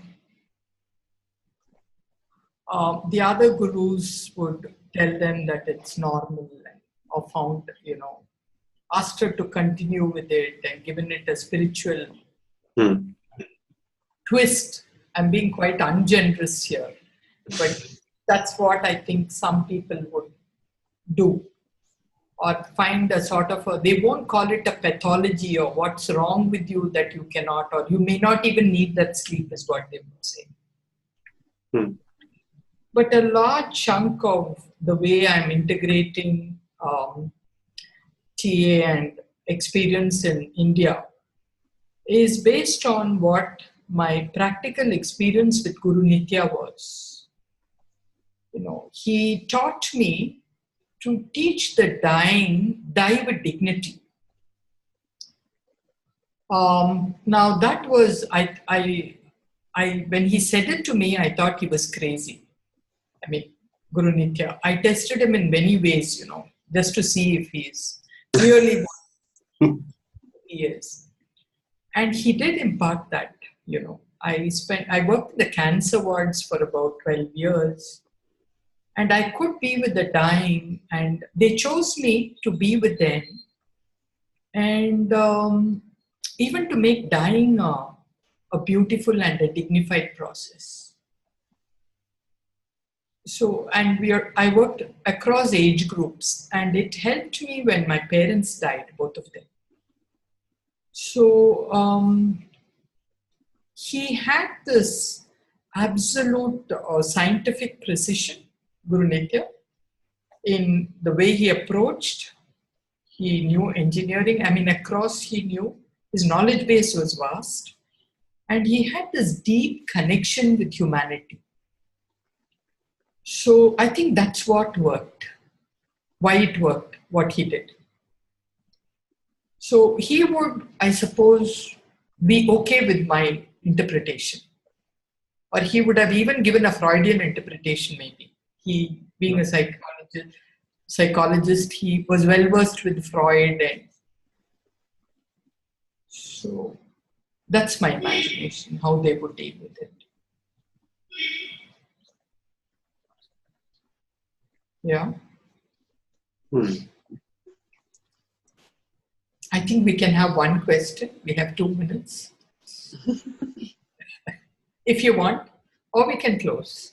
The other gurus would tell them that it's normal, or found, asked her to continue with it and given it a spiritual twist. I'm being quite ungenerous here, but that's what I think some people would do, or find a sort of they won't call it a pathology or what's wrong with you that you cannot, or you may not even need that sleep, is what they would say. But a large chunk of the way I'm integrating TA and experience in India is based on what my practical experience with Guru Nitya was. He taught me to teach the dying, die with dignity. Now that was, when he said it to me, I thought he was crazy. I mean, Guru Nitya, I tested him in many ways, just to see if he's really what he is. And he did impart that, you know. I worked in the cancer wards for about 12 years, and I could be with the dying, and they chose me to be with them, and even to make dying a beautiful and a dignified process. So, and I worked across age groups, and it helped me when my parents died, both of them. So, he had this absolute scientific precision, Guru Nitya, in the way he approached. He knew engineering. I mean, across he knew. His knowledge base was vast. And he had this deep connection with humanity. So I think that's what worked. Why it worked, what he did. So he would, I suppose, be okay with my interpretation. Or he would have even given a Freudian interpretation, maybe. He, being a psychologist, he was well versed with Freud. And so that's my imagination, how they would deal with it. Yeah. I think we can have one question. We have 2 minutes. If you want, or we can close.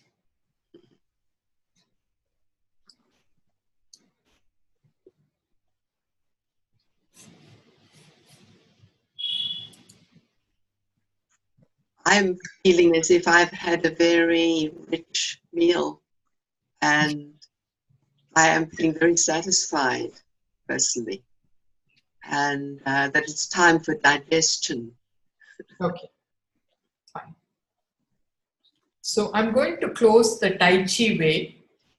I'm feeling as if I've had a very rich meal, and I am feeling very satisfied personally, and that it's time for digestion. Okay, fine. So I'm going to close the Tai Chi way,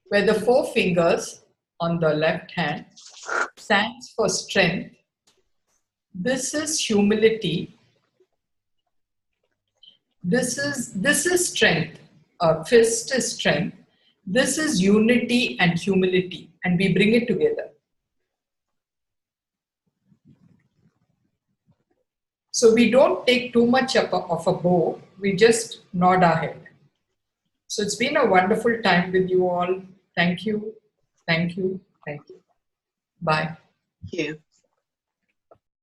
where the 4 fingers on the left hand stands for strength. This is humility. This is strength. Fist is strength. This is unity and humility, and we bring it together. So we don't take too much of a bow. We just nod our head. So it's been a wonderful time with you all. Thank you. Thank you. Thank you. Bye. Thank you.